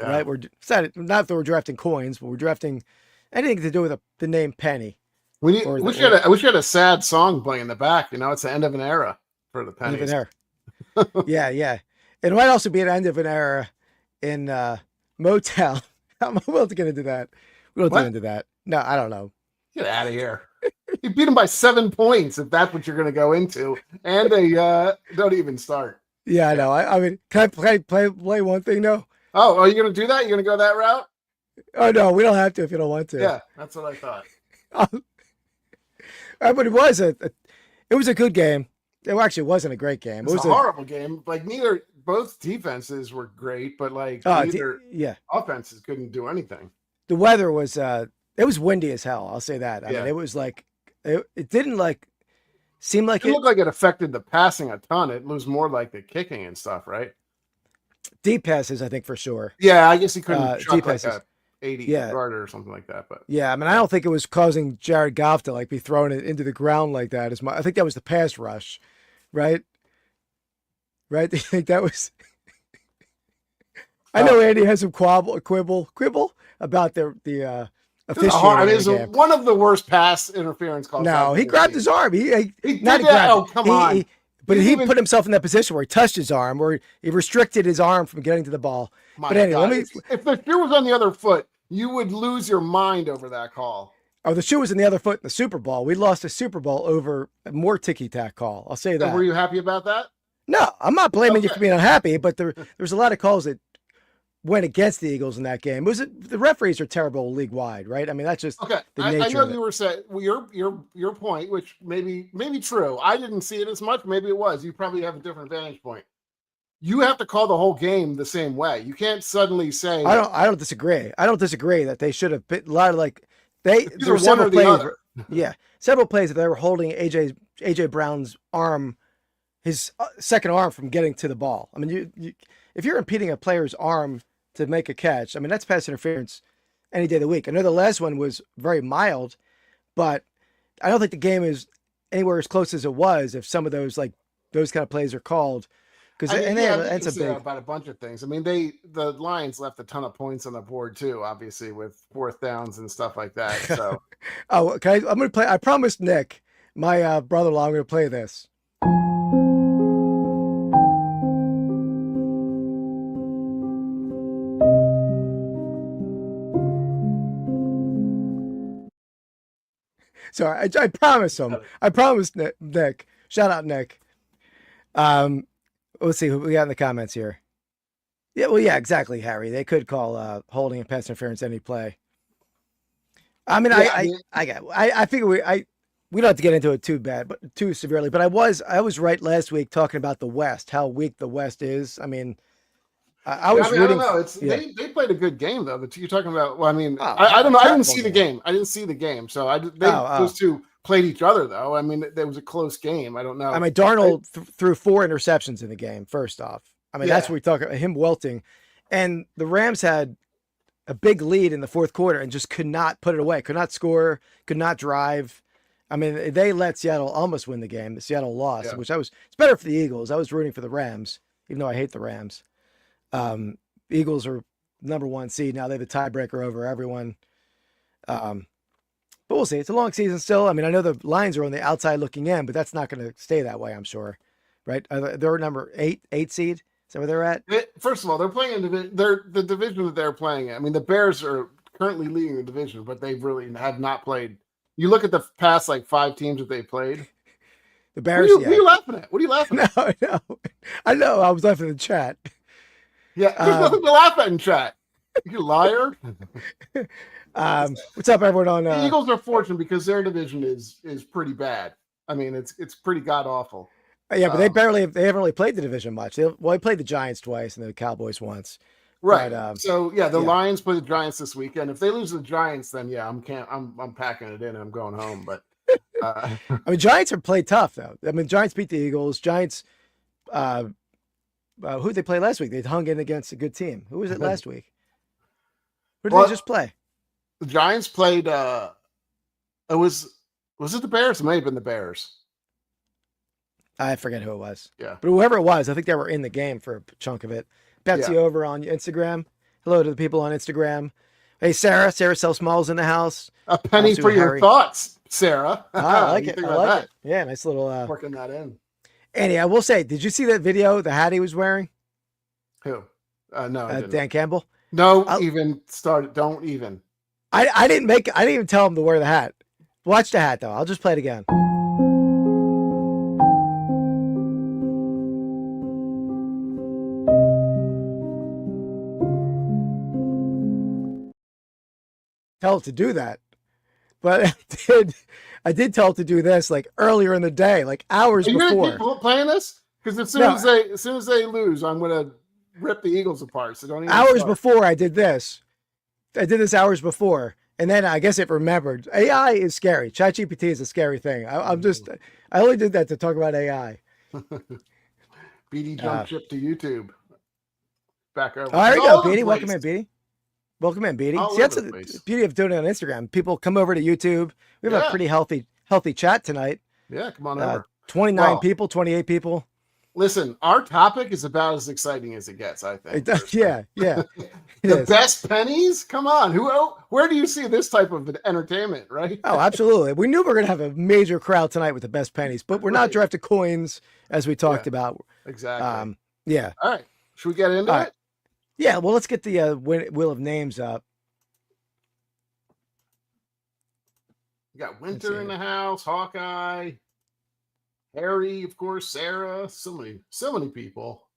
right? It's not that we're drafting coins, but we're drafting anything to do with the name Penny. I wish you had a sad song playing in the back. It's the end of an era for the Pennies. End of an era. yeah. It might also be an end of an era in Motown. I'm willing to get into that. We don't get into that. No, I don't know. Get out of here. You beat them by 7 points if that's what you're going to go into. And they don't even start. Yeah, I know. I mean, can I play one thing though? Oh, are you going to do that? You're going to go that route? Oh, no, we don't have to if you don't want to. Yeah, that's what I thought. But it was a good game. It actually wasn't a great game. It was a horrible game. Like both defenses were great, but neither offenses couldn't do anything. The weather was it was windy as hell. I'll say that. I mean, it was like it didn't seem like it looked like it affected the passing a ton. It was more like the kicking and stuff, right? Deep passes, I think for sure. Yeah, I guess he couldn't deep like a 80-yarder or something like that. But yeah, I mean, I don't think it was causing Jared Goff to be throwing it into the ground like that. I think that was the pass rush, right? Right? Do you think that was? I know Andy has some quibble about the officiating. It was one of the worst pass interference calls. No, he grabbed his arm. He did that. Oh, come on. But he put himself in that position where he touched his arm, where he restricted his arm from getting to the ball. But anyway, if the shoe was on the other foot, you would lose your mind over that call. Oh, the shoe was in the other foot in the Super Bowl. We lost the Super Bowl over a more ticky-tack call. I'll say that. And were you happy about that? No, I'm not blaming you for being unhappy, but there was a lot of calls that went against the Eagles in that game. The referees are terrible league-wide, right? I mean, that's just the nature. I know you were saying your point, which maybe true. I didn't see it as much. Maybe it was. You probably have a different vantage point. You have to call the whole game the same way. You can't suddenly say. I don't disagree. I don't disagree that they should have been a lot of there were several plays. Yeah, several plays that they were holding AJ Brown's arm, his second arm, from getting to the ball. I mean, you if you're impeding a player's arm to make a catch, I mean, that's pass interference any day of the week. I know the last one was very mild, but I don't think the game is anywhere as close as it was if some of those those kind of plays are called. Because about a bunch of things. I mean, the Lions left a ton of points on the board too, obviously with fourth downs and stuff like that. So, I'm going to play. I promised Nick, my brother-in-law, I'm going to play this. Sorry, I promised him. I promised Nick. Shout out, Nick. Let's see who we got in the comments here. Yeah, well, yeah, exactly, Harry. They could call holding and pass interference any play. I mean, I figure we don't have to get into it too severely. But I was right last week talking about the West, how weak the West is. I mean, I don't know. They played a good game though. That you're talking about. Well, I mean, I don't know. I didn't see the game. I didn't see the game. So those two played each other though. I mean, there was a close game. I don't know. I mean, Darnold threw 4 interceptions in the game. First off, I mean, that's what we talk about, him welting, and the Rams had a big lead in the fourth quarter and just could not put it away. Could not score. Could not drive. I mean, they let Seattle almost win the game. Seattle lost, which it's better for the Eagles. I was rooting for the Rams, even though I hate the Rams. Eagles are number 1 seed now. They have a tiebreaker over everyone. But we'll see. It's a long season still. I mean, I know the Lions are on the outside looking in, but that's not going to stay that way, I'm sure. Right? They're number 8 seed. Is that where they're at? First of all, they're playing the division that they're playing in. I mean, the Bears are currently leading the division, but they really have not played. You look at the past 5 teams that they played. The Bears. What are you laughing at? What are you laughing at? No, I know. I was laughing in the chat. Yeah, there's nothing to laugh at in chat. You liar. What's up, everyone? The Eagles are fortunate because their division is pretty bad. I mean, it's pretty god awful. Yeah, but they haven't really played the division much. They played the Giants twice and the Cowboys once. Right. But, the Lions play the Giants this weekend. If they lose the Giants, then I'm packing it in and I'm going home. But I mean, Giants have played tough though. I mean, Giants beat the Eagles. Giants. Who did they play last week? They hung in against a good team. Who was it last week? Who did they just play? The Giants played. It was it the Bears? It may have been the Bears. I forget who it was. Yeah, but whoever it was, I think they were in the game for a chunk of it. Betsy over on Instagram Hello to the people on Instagram. Hey, Sarah. Sarah sells smalls in the house. A penny for your thoughts, Sarah. I like it. I like it. Yeah, nice little working that in. Andy, I will say, did you see that video? The hat he was wearing. Who? No, I didn't. Dan Campbell. Don't even start. Don't even. I didn't even tell him to wear the hat. Watch the hat though. I'll just play it again. Tell him to do that, but I did tell him to do this like earlier in the day, like hours before. Are you gonna keep playing this? Because as soon as they lose, I'm gonna rip the Eagles apart. So don't even hours before I did this. I did this hours before, and then I guess it remembered. AI is scary. ChatGPT is a scary thing. I only did that to talk about AI. BD jump ship to YouTube. Back over. There you go, BD. Welcome in, BD. Welcome in, BD. All See, that's over the the place. beauty of doing it on Instagram. People come over to YouTube. We have a pretty healthy chat tonight. Yeah, come on over. 29 people, 28 people. Listen, our topic is about as exciting as it gets, I think. Yeah. The best pennies? Come on. Where do you see this type of entertainment, right? Oh, absolutely. We knew we were going to have a major crowd tonight with the best pennies, but we're not drafting coins as we talked about. Exactly. Yeah. All right. Should we get into it? Yeah, well, let's get the wheel of names up. You got Winter in the house, Hawkeye, Harry, of course, Sarah, so many people.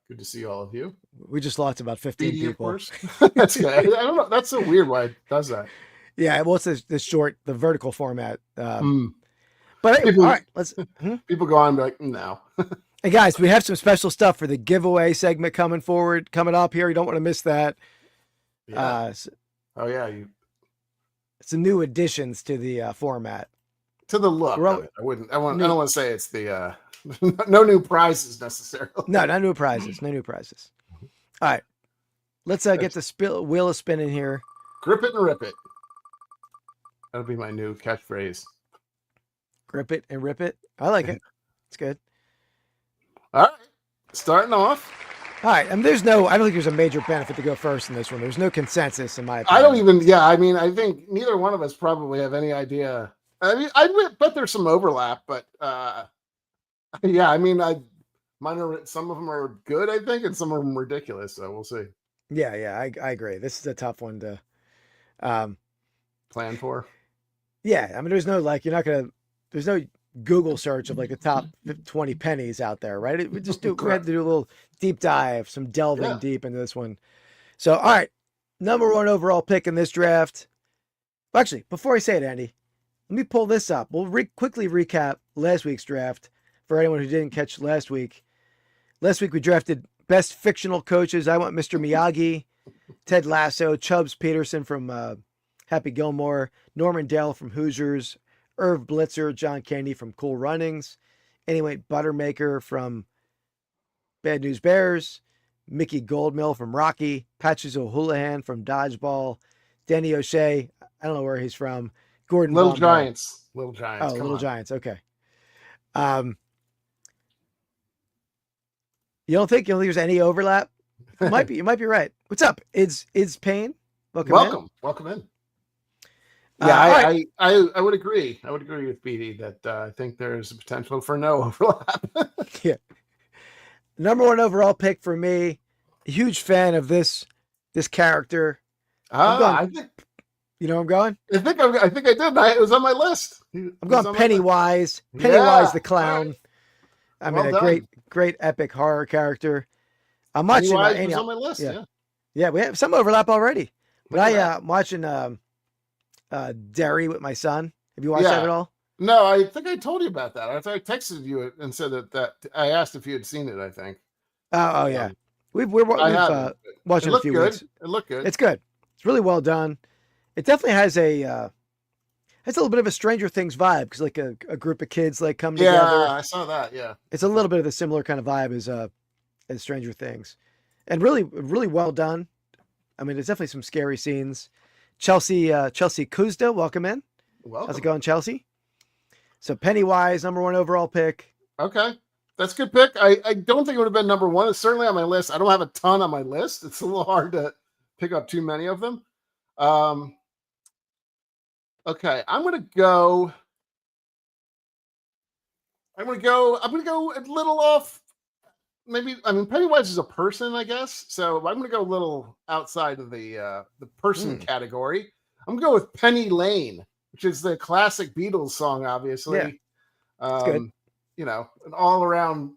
Good to see all of you. We just lost about 15 people. Of course. That's good. I don't know. That's so weird why it does that. Yeah, well, it's the vertical format. But people, all right, let's. People go on and be like, no. Hey guys, we have some special stuff for the giveaway segment coming up here. You don't want to miss that. Yeah. Some new additions to the format. To the look. I don't want to say it's the no new prizes necessarily. No, not new prizes. No new prizes. All right. Let's get the wheel of spinning here. Grip it and rip it. That'll be my new catchphrase. Grip it and rip it. I like it. It's good. All right. Starting off. All right. I don't think there's a major benefit to go first in this one. There's no consensus in my I opinion. think neither one of us probably have any idea. I bet there's some overlap, but some of them are good, I think, and some of them ridiculous. So we'll see. Yeah, I agree. This is a tough one to plan for. Yeah, I mean, there's no Google search of like the top 20 pennies out there, right? We had to do a little deep dive, some delving deep into this one. So, all right, number 1 overall pick in this draft. Actually, before I say it, Andy, let me pull this up. We'll quickly recap last week's draft for anyone who didn't catch last week. Last week we drafted best fictional coaches. I went Mr. Miyagi, Ted Lasso, Chubbs Peterson from Happy Gilmore, Norman Dale from Hoosiers, Irv Blitzer, John Candy from Cool Runnings, Anyway Buttermaker from Bad News Bears, Mickey Goldmill from Rocky, Patches O'Houlihan from Dodgeball, Danny O'Shea, I don't know where he's from, Gordon Little Bombay. Giants. Little Giants. Oh, Little Giants. Okay. You don't think there's any overlap? You might be right. What's up? Is Payne? Welcome in. Yeah, I would agree. I would agree with BD that I think there's a potential for no overlap. Yeah. Number 1 overall pick for me. A huge fan of this character. I think you know where I'm going? I think I did. It was on my list. I'm going Pennywise. Pennywise the clown. Right. I mean, a great epic horror character. I'm watching. Pennywise was on my list. Yeah, we have some overlap already. But I'm watching Derry with my son. Have you watched that at all? No, I think I told you about that. I texted you and said that I asked if you had seen it. I think. Oh yeah, we've watched it a few weeks. It looked good. It's good. It's really well done. It definitely has a little bit of a Stranger Things vibe because like a group of kids like come together. Yeah, I saw that. Yeah, it's a little bit of the similar kind of vibe as Stranger Things, and really well done. I mean, there's definitely some scary scenes. Chelsea Kuzda, welcome in. Welcome. How's it going, Chelsea? So Pennywise, number 1 overall pick. Okay. That's a good pick. I don't think it would have been number 1. It's certainly on my list. I don't have a ton on my list. It's a little hard to pick up too many of them. Okay, I'm gonna go a little off. Maybe, I mean, Pennywise is a person, I guess. So I'm gonna go a little outside of the person category. I'm gonna go with Penny Lane, which is the classic Beatles song, obviously. It's good. You know, an all around,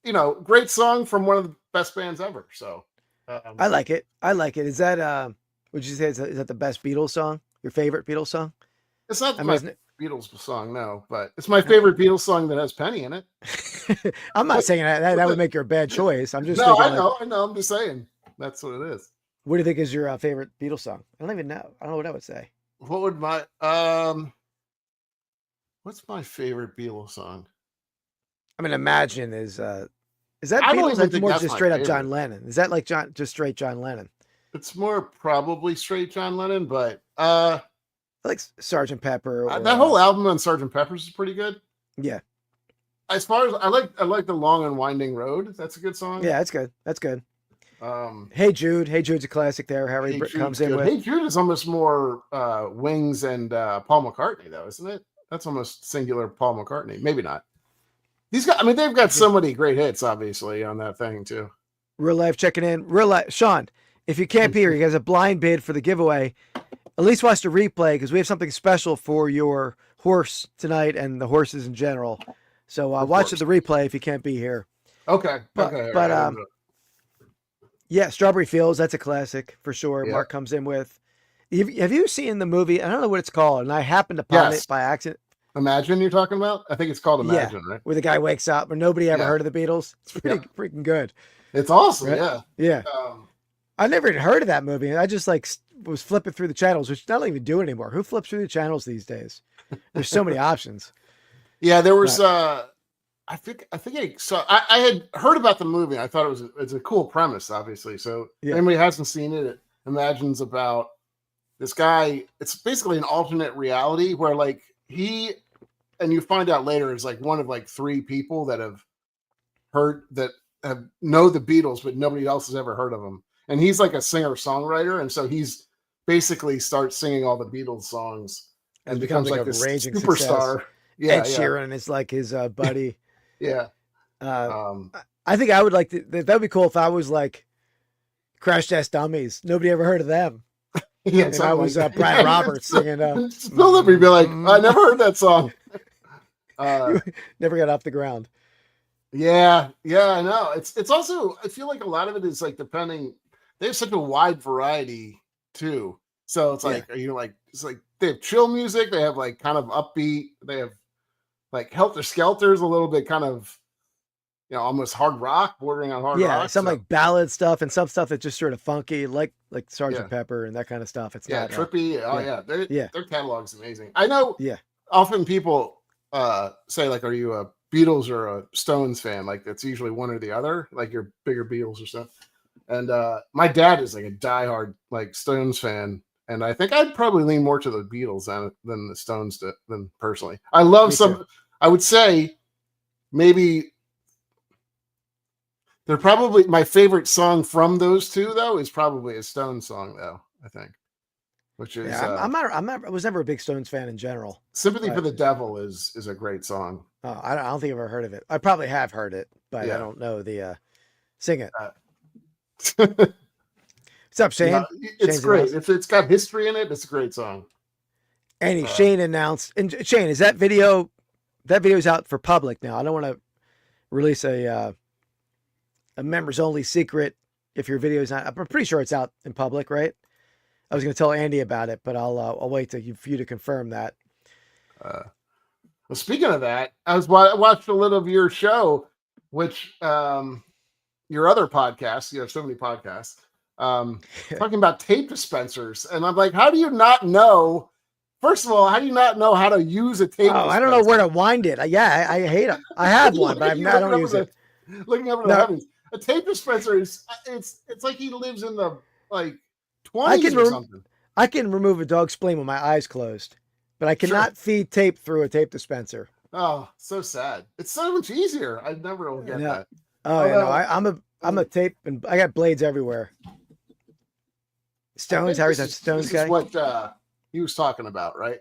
you know, great song from one of the best bands ever. So I like it. Is that would you say is that the best Beatles song? Your favorite Beatles song? It's not my Beatles song, no, but it's my favorite Beatles song that has Penny in it. I'm not saying that would make your a bad choice. I'm just no, thinking I know. I'm just saying that's what it is. What do you think is your favorite Beatles song? I don't even know. I don't know what I would say. What would my what's my favorite Beatles song? I mean, Imagine is that I don't Beatles? even Like think more that's just my straight up favorite. John Lennon. Is that like just straight John Lennon? It's more probably straight John Lennon, but I like Sergeant Pepper. Or, that whole album on Sergeant Pepper's is pretty good. Yeah. As far as I like the Long and Winding Road. That's a good song. Yeah, that's good. That's good. Hey Jude. Hey Jude's a classic there. Harry comes in with. Hey Jude is almost more Wings and Paul McCartney, though, isn't it? That's almost singular Paul McCartney. Maybe not. These guys, I mean, they've got so many great hits, obviously, on that thing too. Real Life checking in. Real Life, Sean. If you can't be here, you guys a blind bid for the giveaway. At least watch the replay because we have something special for your horse tonight and the horses in general. So watch the replay if you can't be here. Okay. But yeah, Strawberry Fields, that's a classic for sure. Yeah. Mark comes in with. Have you seen the movie? I don't know what it's called, and I happened upon it by accident. Imagine you're talking about? I think it's called Imagine, right? Where the guy wakes up, but nobody ever heard of the Beatles. It's pretty freaking good. It's awesome, right? Yeah. I never even heard of that movie. I just like was flipping through the channels, which I don't even do anymore. Who flips through the channels these days? There's so many options. Yeah, there was. I had heard about the movie. I thought it's a cool premise, obviously. So if anybody hasn't seen it, it imagines about this guy. It's basically an alternate reality where like he, and you find out later, is like one of like 3 people that have know the Beatles, but nobody else has ever heard of them. And he's like a singer-songwriter, and so he's basically starts singing all the Beatles songs and becomes like this raging superstar. Success. Yeah, Ed Sheeran is like his buddy. Yeah. I think I would like to. That would be cool if I was like Crash Test Dummies. Nobody ever heard of them. Yeah, and I was Brian Roberts singing. Phil Lippy be like, I never heard that song. Never got off the ground. Yeah, I know. It's also, I feel like a lot of it is like depending. They have such a wide variety too. So it's like, it's like they have chill music. They have like kind of upbeat. They have like Helter Skelter's a little bit kind of, almost hard rock, bordering on hard rock. Yeah, some like ballad stuff and some stuff that's just sort of funky, like Sgt. Pepper and that kind of stuff. It's not trippy. Their catalog's amazing. I know. Yeah. Often people say like, "Are you a Beatles or a Stones fan?" Like that's usually one or the other. Like you're bigger Beatles or stuff. And my dad is like a diehard like Stones fan, and I think I'd probably lean more to the Beatles than the Stones than personally. I love some. Too. I would say maybe they're probably my favorite song from those two though is probably a Stones song though. I think, which is I was never a big Stones fan in general. "Sympathy for the Devil" is a great song. Oh, I don't think I've ever heard of it. I probably have heard it, but I don't know the sing it. What's up, Shane? It's great. If it's got history in it, it's a great song. And Shane announced, and Shane, is that video? That video's out for public now. I don't want to release a members only secret if your video is not. I'm pretty sure it's out in public, right? I was going to tell Andy about it, but I'll wait for you to confirm that. Well, speaking of that, I watched a little of your show, which your other podcast, you have so many podcasts, talking about tape dispensers. And I'm like, how do you not know? First of all, how do you not know how to use a tape dispenser? I don't know where to wind it. I hate it. I have one, but I don't use it. Looking up at the heavens. A tape dispenser is, it's like he lives in the like 20s or something. I can remove a dog's spleen with my eyes closed, but I cannot feed tape through a tape dispenser. Oh, so sad. It's so much easier. I never will get that. Oh, yeah, no, I'm a tape, and I got blades everywhere. Stones, Harry's that Stones this guy. is what he was talking about, right?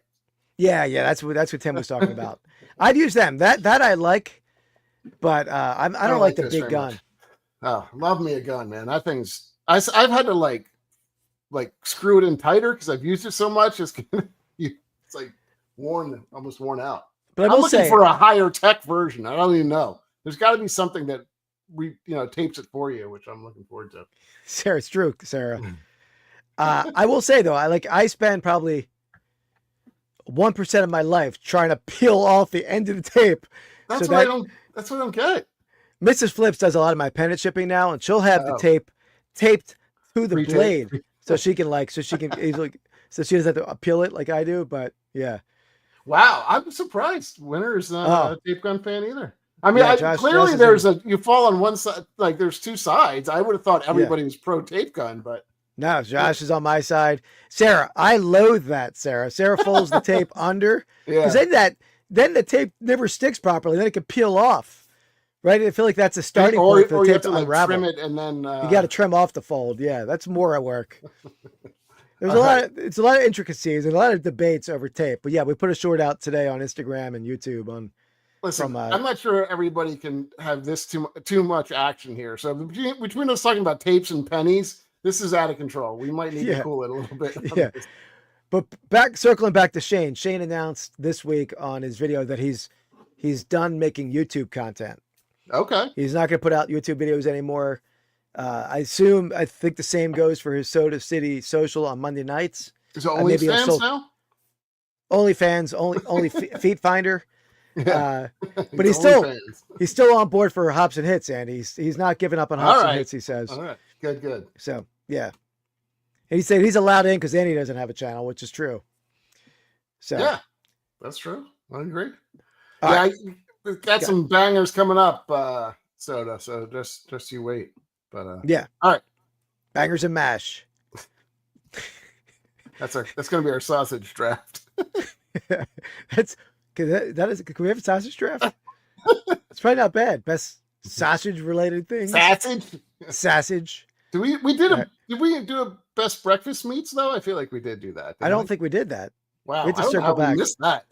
Yeah, that's what Tim was talking about. I'd use them. That I like, but I don't like the big gun. Much. Oh, love me a gun, man. That thing's I've had to like screw it in tighter because I've used it so much. It's like almost worn out. But I'm looking for a higher tech version. I don't even know. There's got to be something that tapes it for you, which I'm looking forward to. Sarah, it's true, Sarah. I will say though, I spend probably 1% of my life trying to peel off the end of the tape. That's what I don't get. Mrs. Flips does a lot of my pennant shipping now, and she'll have the tape taped to the blade so she can so she doesn't have to peel it like I do. But yeah. Wow, I'm surprised. Winter's not a tape gun fan either. I mean, clearly there's you fall on one side, like there's two sides. I would have thought everybody was pro tape gun, but no, Josh is on my side. Sarah, I loathe that. Sarah folds the tape under because then the tape never sticks properly. Then it can peel off, right? I feel like that's a starting point for the tape to unravel. Trim it and then you got to trim off the fold. Yeah, that's more at work. There's it's a lot of intricacies and a lot of debates over tape. But yeah, we put a short out today on Instagram and YouTube on. Listen, I'm not sure everybody can have this too much action here. So between us talking about tapes and pennies, this is out of control. We might need to cool it a little bit. Yeah. But circling back to Shane. Shane announced this week on his video that he's done making YouTube content. Okay. He's not going to put out YouTube videos anymore. I think the same goes for his Soda City social on Monday nights. Is it OnlyFans now? OnlyFans, only Feet Finder. But he's still on board for Hops and Hits, and he's not giving up on Hops and Hits. He says, "All right, good." So yeah, and he said he's allowed in because Andy doesn't have a channel, which is true. So yeah, that's true. I agree. We've got some bangers coming up, Soda. So just you wait. But all right, bangers and mash. That's going to be our sausage draft. Can we have a sausage draft? It's probably not bad. Best sausage related things. Sausage. Did we do a best breakfast meats though? I feel like we did do that. I don't think we did that. Wow. We have to circle back. We missed that.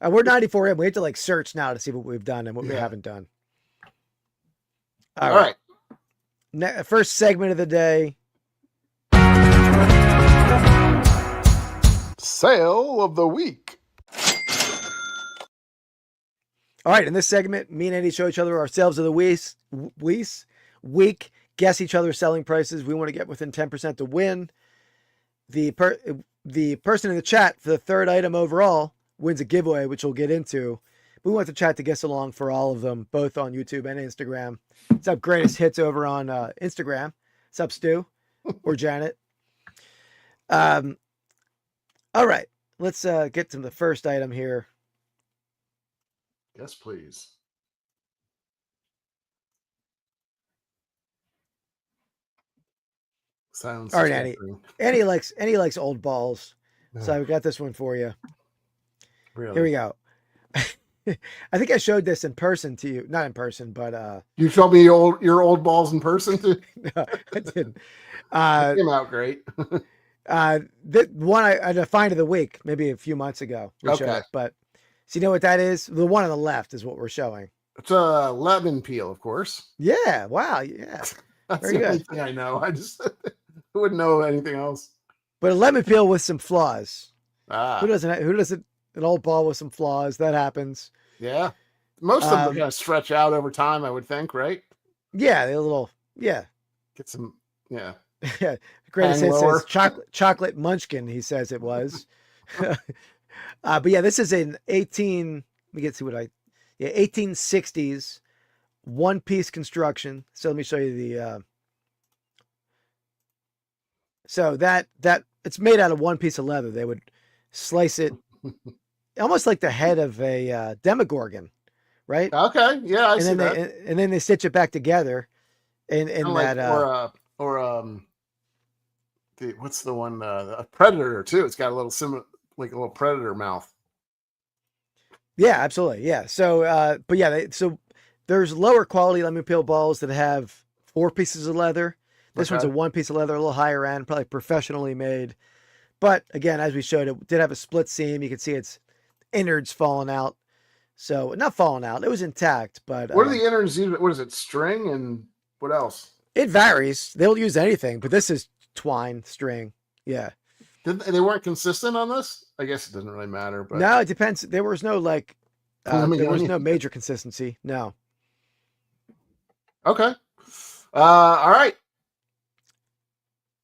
We're 94 in. We have to search now to see what we've done and what we haven't done. All right. First segment of the day. Sale of the week. All right, in this segment, me and Andy show each other our sales of the week, guess each other's selling prices. We want to get within 10% to win. The person in the chat for the third item overall wins a giveaway, which we'll get into. We want the chat to guess along for all of them, both on YouTube and Instagram. What's up, Greatest Hits over on Instagram? What's up, Stu? Or Janet? All right, let's get to the first item here. Yes, please. Sounds all right, Andy likes old balls. So I've got this one for you. Really? Here we go. I think I showed this in person to you. Not in person, but you showed me your old balls in person too? No, I didn't. It came out great. The one I defined of the week, maybe a few months ago. Okay. But so you know what that is? The one on the left is what we're showing. It's a lemon peel, of course. Yeah. Wow. Yeah. That's the only thing I know. I just wouldn't know anything else. But a lemon peel with some flaws. Who doesn't an old ball with some flaws? That happens. Yeah. Most of them are going to stretch out over time, I would think, right? Yeah. They're a little, Get some, yeah. Yeah. Greatest Hits says chocolate munchkin, he says it was. But yeah, this is an 1860s one-piece construction. So let me show you the so that it's made out of one piece of leather. They would slice it almost like the head of a Demogorgon, right? Okay, yeah, I see that. And then they stitch it back together in that what's the one a predator too. It's got a little similar, like a little predator mouth. Yeah, absolutely. Yeah. So but yeah, so there's lower quality lemon peel balls that have 4 pieces of leather. This one's a one piece of leather, a little higher end, probably professionally made. But again, as we showed, it did have a split seam. You can see its innards falling out. So not falling out, it was intact. But what are the innards? What is it? String and what else? It varies. They'll use anything, but this is twine string. Yeah. They weren't consistent on this? I guess it doesn't really matter. But no, it depends. There was no there was no major consistency. No. Okay. All right.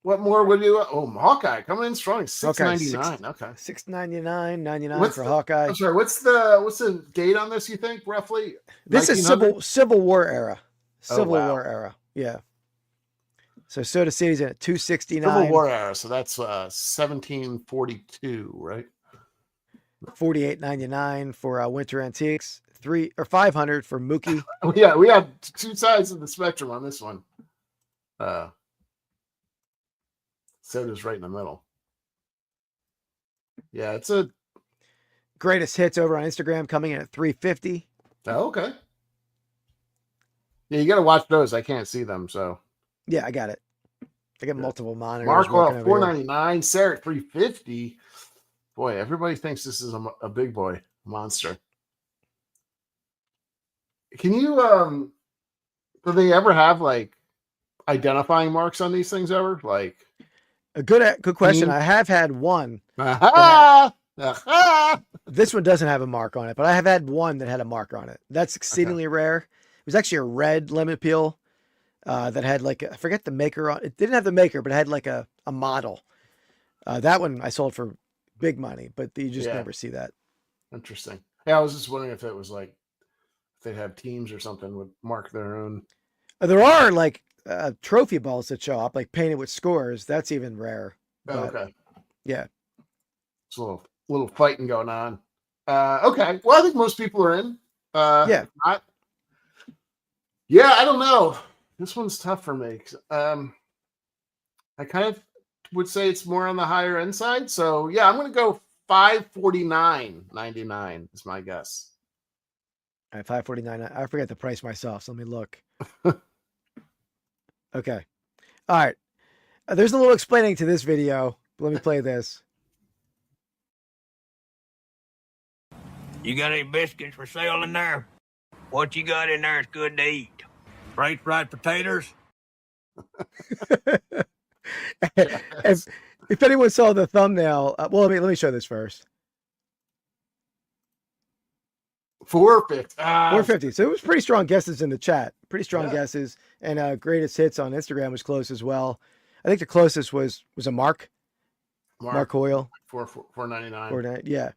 What more would you? Oh, Hawkeye coming in strong. $6.99. Okay. $6.99 for Hawkeye. I'm sorry. What's the date on this? You think roughly? This is Civil War era. Civil War era. Yeah. So Soda City's at $2.69. Civil War era. So that's 1742, right? $48.99 for Winter Antiques. $500 for Mookie. Yeah, we have two sides of the spectrum on this one. Soda's right in the middle. Yeah, it's a greatest hits over on Instagram coming in at $350. Oh, okay. Yeah, you got to watch those. I can't see them, so yeah, I got it. I got multiple monitors. Marco $4.99, Sarek $350. Boy, everybody thinks this is a big boy monster. Can you do they ever have like identifying marks on these things ever? Like a good question. I have had one. This one doesn't have a mark on it, but I have had one that had a mark on it. That's exceedingly rare. It was actually a red lemon peel that had like I forget the maker on it. Didn't have the maker, but it had like a model. That one I sold for big money, but you just never see that. Interesting. Yeah, I was just wondering if it was like if they'd have teams or something would mark their own. There are like trophy balls that show up, like painted with scores. That's even rare. But, okay. Yeah. It's a little fighting going on. Okay. Well, I think most people are in. Yeah. I don't know. This one's tough for me. I kind of would say it's more on the higher end side. So yeah, I'm going to go $549.99 is my guess. All right, $549. I forget the price myself, so let me look. Okay. All right. There's a little explaining to this video. Let me play this. You got any biscuits for sale in there? What you got in there is good to eat. French fried potatoes? if anyone saw the thumbnail, well, let me show this first. $450. So it was pretty strong guesses in the chat. Pretty strong guesses. And greatest hits on Instagram was close as well. I think the closest was a Mark Hoyle. $4.99. Yeah.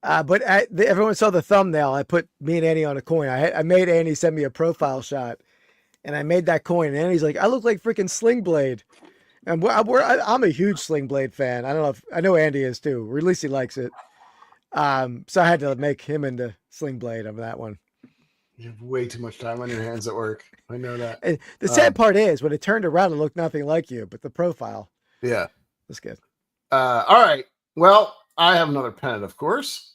But everyone saw the thumbnail. I put me and Andy on a coin. I made Andy send me a profile shot, and I made that coin. And Andy's like, I look like freaking Sling Blade. And I'm a huge Sling Blade fan. I don't know I know Andy is too, or at least he likes it. So I had to make him into Sling Blade on that one. You have way too much time on your hands at work. I know that. And the sad part is when it turned around, it looked nothing like you, but the profile. Yeah. That's good. All right. Well, I have another pennant, of course.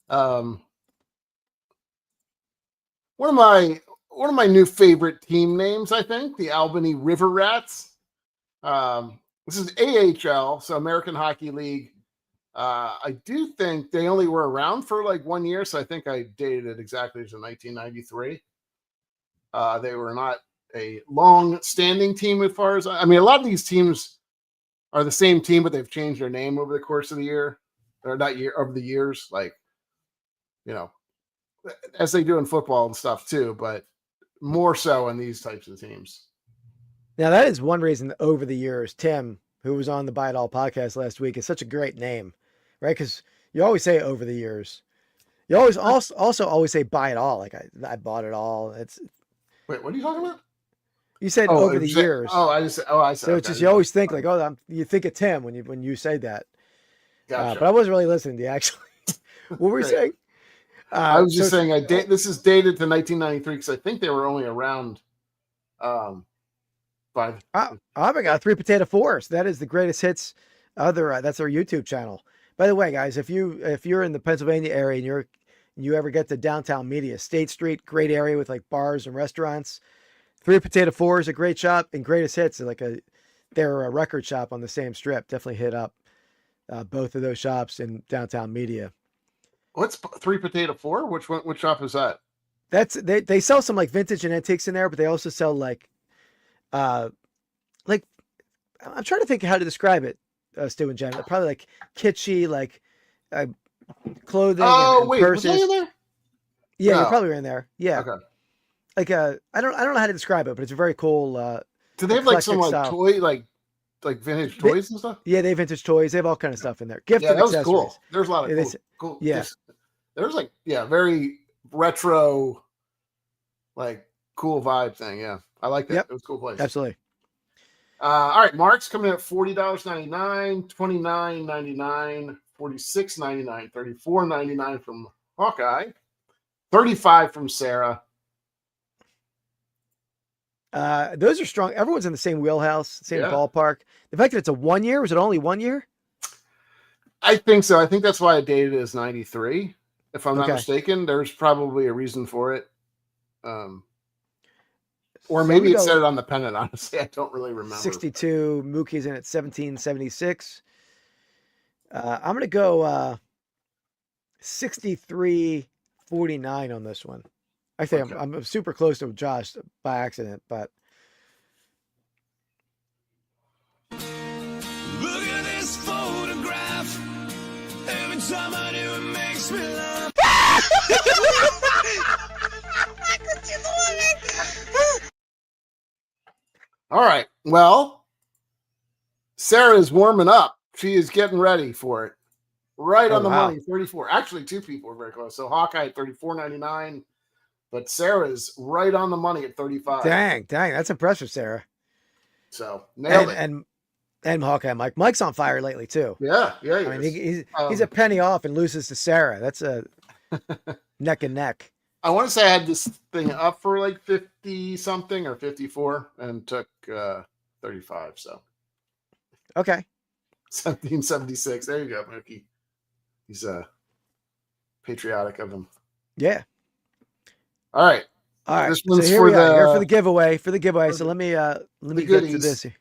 One of my new favorite team names, I think, the Albany River Rats. This is AHL, so American Hockey League. I do think they only were around for like 1 year, so I think I dated it exactly as in 1993. They were not a long-standing team as far as I mean. A lot of these teams are the same team, but they've changed their name over the course of the year, or not year over the years, like as they do in football and stuff too, but more so in these types of teams. Now that is one reason that over the years, Tim, who was on the Buy It All podcast last week, is such a great name, right? Because you always say over the years. You always also always say buy it all. Like I bought it all. Wait, what are you talking about? You said over the years. I said. So it's just you always think like, you think of Tim when you say that. Gotcha. But I wasn't really listening to you actually. What were you saying? I was just saying this is dated to 1993 because I think they were only around. I got 3 Potato Force. That is the greatest hits. That's our YouTube channel. By the way, guys, if you're in the Pennsylvania area and you ever get to downtown Media, State Street, great area with like bars and restaurants. Three Potato Four is a great shop, and Greatest Hits is they're a record shop on the same strip. Definitely hit up both of those shops in downtown Media. What's Three Potato Four? Which one? Which shop is that? They sell some like vintage and antiques in there, but they also sell like I'm trying to think how to describe it, Stu and Jen. Probably like kitschy, like clothing and purses. Was they in there? Yeah, No. you probably were in there. Yeah. Okay. Like I don't know how to describe it, but it's a very cool Do they have like some eclectic like style. toy like vintage toys and stuff? Yeah, they have vintage toys. They have all kind of stuff in there. Gift Yeah, and that was accessories. cool. There's a lot of Yeah, cool. yeah. There's like very retro, like cool vibe thing. Yeah, I like that. Yep. It was a cool place. Absolutely. All right, Mark's coming in at $40.99, $29.99, $46.99, $34.99 from Hawkeye, $35 from Sarah. Those are strong. Everyone's in the same wheelhouse, same Yeah. ballpark. The fact that it's a 1 year, was it only 1 year? I think so. I think that's why I dated it as 93. If I'm not Okay. mistaken, there's probably a reason for it. Or So maybe we it go said it on the pennant. Honestly, I don't really remember. 62. Mookie's in at 1776. I'm gonna go 63.49 on this one. I think Okay. I'm super close to Josh by accident, but Look at this photograph. Every time I do, it makes me laugh. All right. Well, Sarah is warming up. She is getting ready for it. Right Oh, on the wow. money, 34. Actually, two people are very close. So Hawkeye at $34.99, but Sarah's right on the money at 35. dang, that's impressive, Sarah. So nailed it. And Hawkeye Mike's on fire lately too. Yeah. I mean, he's a penny off and loses to Sarah. That's a neck and neck. I want to say I had this thing up for like 50 something or 54 and took 35. So Okay. 1776. There you go, Mookie. He's patriotic of him. Yeah. All right. All right. This So one's here for we are. Here the- for the giveaway. So let me get to goodies. this. here.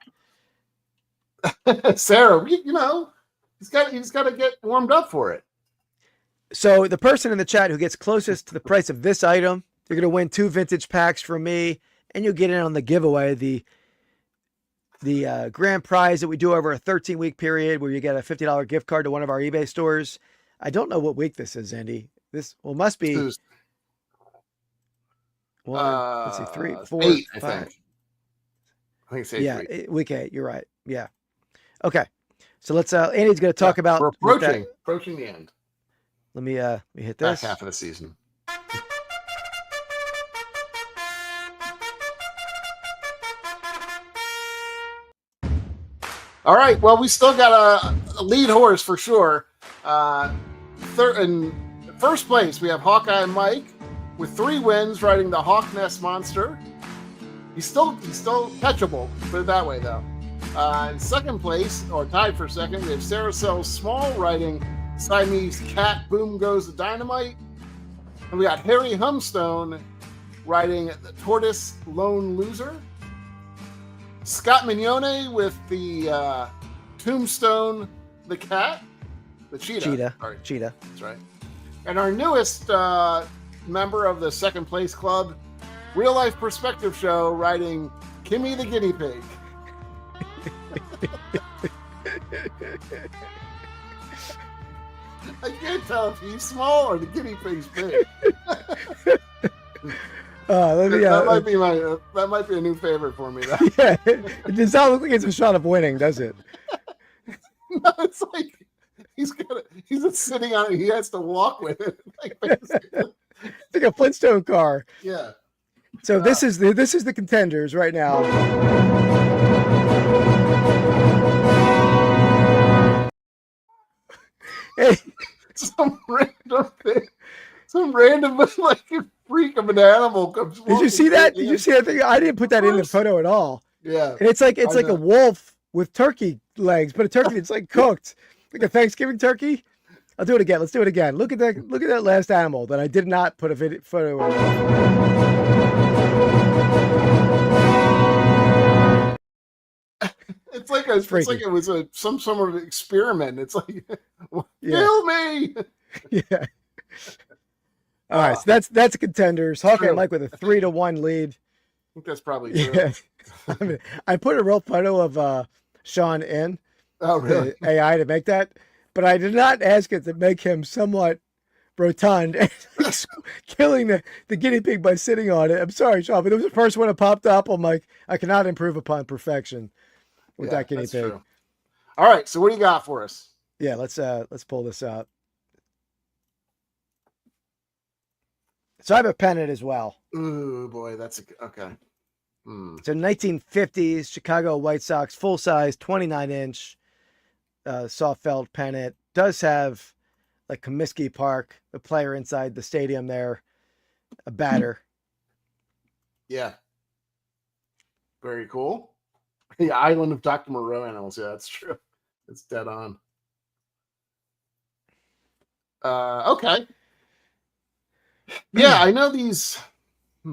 Sarah, he's got to get warmed up for it. So the person in the chat who gets closest to the price of this item, they're going to win 2 vintage packs from me, and you'll get in on the giveaway, the grand prize that we do over a 13-week period where you get a $50 gift card to one of our eBay stores. I don't know what week this is, Andy. Must be Tuesday. one, let's see, 3, 4, 8, I 5. think. I think it's 8 Yeah, week. week 8. You're right. Yeah. Okay. So let's. Andy's going to talk about. We're with that- approaching the end. Let me hit Back this. half of the season. All right. Well, we still got a lead horse for sure. In first place, we have Hawkeye Mike with 3 wins, riding the Hawk Nest Monster. He's still catchable. Put it that way, though. In second place, or tied for second, we have Sarah Sells Small riding Siamese Cat Boom Goes the Dynamite. And we got Harry Humstone riding the Tortoise Lone Loser. Scott Mignone with the Tombstone the Cat. The Cheetah. Sorry, Cheetah. that's right. And our newest member of the second place club, Real Life Perspective Show, riding Kimmy the Guinea Pig. I can't tell if he's small or the guinea pig's big. That might be a new favorite for me. Though. Yeah, it does not look like it's a shot of winning, does it? No, it's like he's just sitting on it. He has to walk with it. It's like a Flintstone car. Yeah. So this is the contenders right now. Hey, Some random like freak of an animal comes. did you see that? Did you see that thing? I didn't put that in the photo at all. Yeah. And it's like I a know. wolf with turkey legs, but a turkey that's like cooked, like a Thanksgiving turkey. I'll do it again. Let's do it again. Look at that last animal that I did not put a photo in. it's like it was some sort of experiment. It's like, kill me. Yeah. All right, so that's contenders. Hawkeye Mike with a 3-1 lead. I think that's probably true. Yeah. I mean, I put a real photo of Sean in really? the AI to make that, but I did not ask it to make him somewhat rotund and killing the guinea pig by sitting on it. I'm sorry, Sean, but it was the first one that popped up. I'm like, I cannot improve upon perfection with that guinea pig. True. All right, so what do you got for us? Yeah, let's pull this up. So I have a pennant as well. Ooh, boy, that's okay. So 1950s Chicago White Sox full size 29-inch soft felt pennant. Does have like Comiskey Park, a player inside the stadium there, a batter. Yeah. Very cool. The Island of Dr. Moreau animals. Yeah, that's true. It's dead on. Okay. Yeah, I know these. If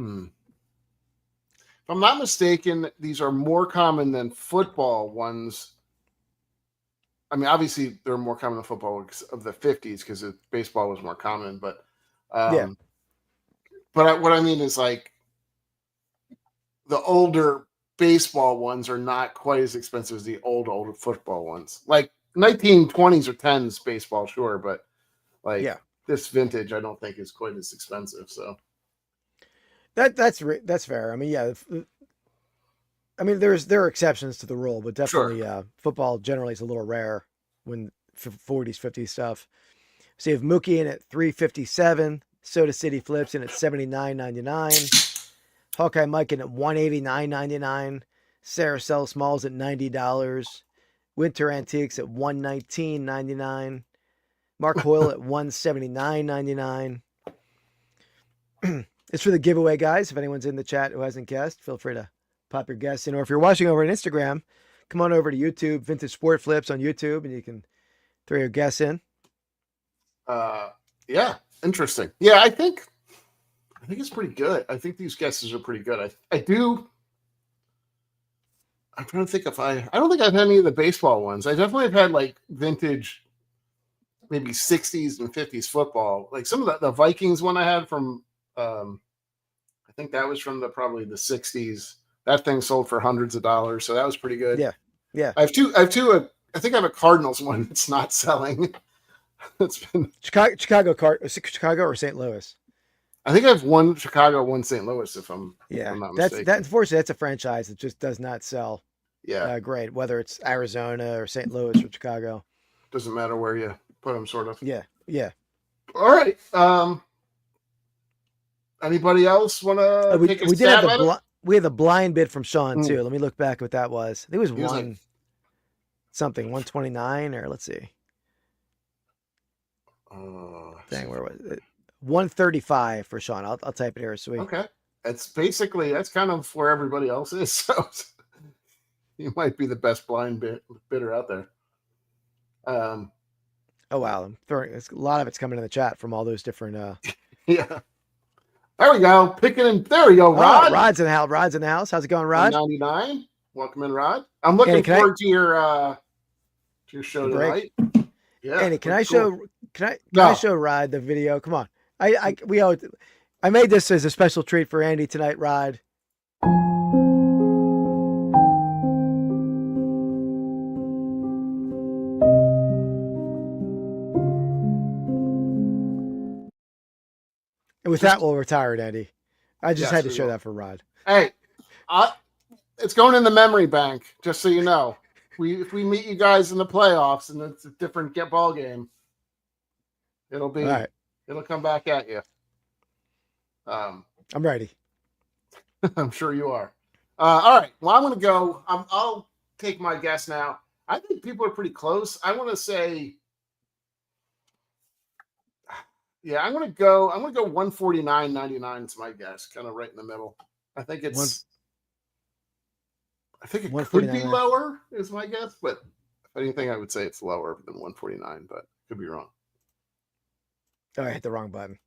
I'm not mistaken, these are more common than football ones. I mean, obviously, they're more common than football of the 50s because baseball was more common. But But what I mean is like the older baseball ones are not quite as expensive as the older football ones. Like 1920s or 10s baseball, sure, but like this vintage, I don't think is quite as expensive. So that's fair. I mean, I mean, there are exceptions to the rule, but definitely football generally is a little rare when 40s, 50s stuff. So you have Mookie in at $357, Soda City Flips in at $79.99, Hawkeye Mike in at $189.99, Saracel Smalls at $90, Winter Antiques at $119.99, Mark Hoyle at $179.99. It's for the giveaway, guys. If anyone's in the chat who hasn't guessed, feel free to pop your guess in. Or if you're watching over on Instagram, come on over to YouTube, Vintage Sport Flips on YouTube, and you can throw your guess in. Yeah, interesting. Yeah, I think it's pretty good. I think these guesses are pretty good. I'm trying to think I don't think I've had any of the baseball ones. I definitely have had like vintage, maybe 60s and 50s football. Like some of the Vikings one I had from, I think that was from probably the 60s. That thing sold for hundreds of dollars, so that was pretty good. Yeah. I have two. I think I have a Cardinals one that's not selling. It's been Chicago or St. Louis. I think I have one Chicago, one St. Louis. If I'm not mistaken. Unfortunately, that's a franchise that just does not sell. Yeah, great. Whether it's Arizona or St. Louis or Chicago, doesn't matter where you put them, sort of. Yeah. All right. Anybody else want to take a stab at it? We had the blind bid from Sean too. Let me look back what that was. I think it was something 129 or let's see. Dang, where was it? 135 for Sean. I'll type it here. Sweet. Okay. That's kind of where everybody else is. So you might be the best blind bidder out there. Oh wow. A lot of it's coming in the chat from all those different yeah. There we go. There we go, Rod. Rod's in the house. Rod's in the house. How's it going, Rod? 99. Welcome in, Rod. I'm looking forward to your show tonight. Yeah. Andy, can I show Rod the video? Come on. I made this as a special treat for Andy tonight, Rod. And with that, we'll retire it, Andy. I just had to show that for Rod. Hey, it's going in the memory bank, just so you know. If we meet you guys in the playoffs and it's a different ball game, it'll come back at you. I'm ready. I'm sure you are. All right. Well, I'm going to go. I'll take my guess now. I think people are pretty close. I want to say, I'm going to go 149.99 is my guess, kind of right in the middle. I think it could be lower is my guess, but if anything, I would say it's lower than 149, but could be wrong. Oh, I hit the wrong button.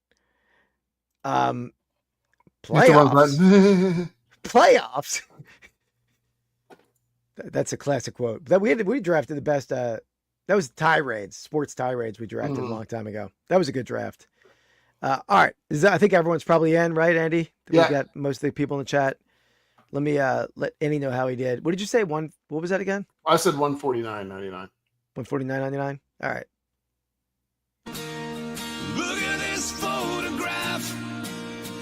Playoffs. That's a classic quote. That we drafted the best. That was tirades, sports tirades we drafted a long time ago. That was a good draft. All right. I think everyone's probably in, right, Andy? Yeah. We got most of the people in the chat. Let me let Andy know how he did. What did you say? What was that again? I said 149.99. 149.99. All right. Look at this photograph.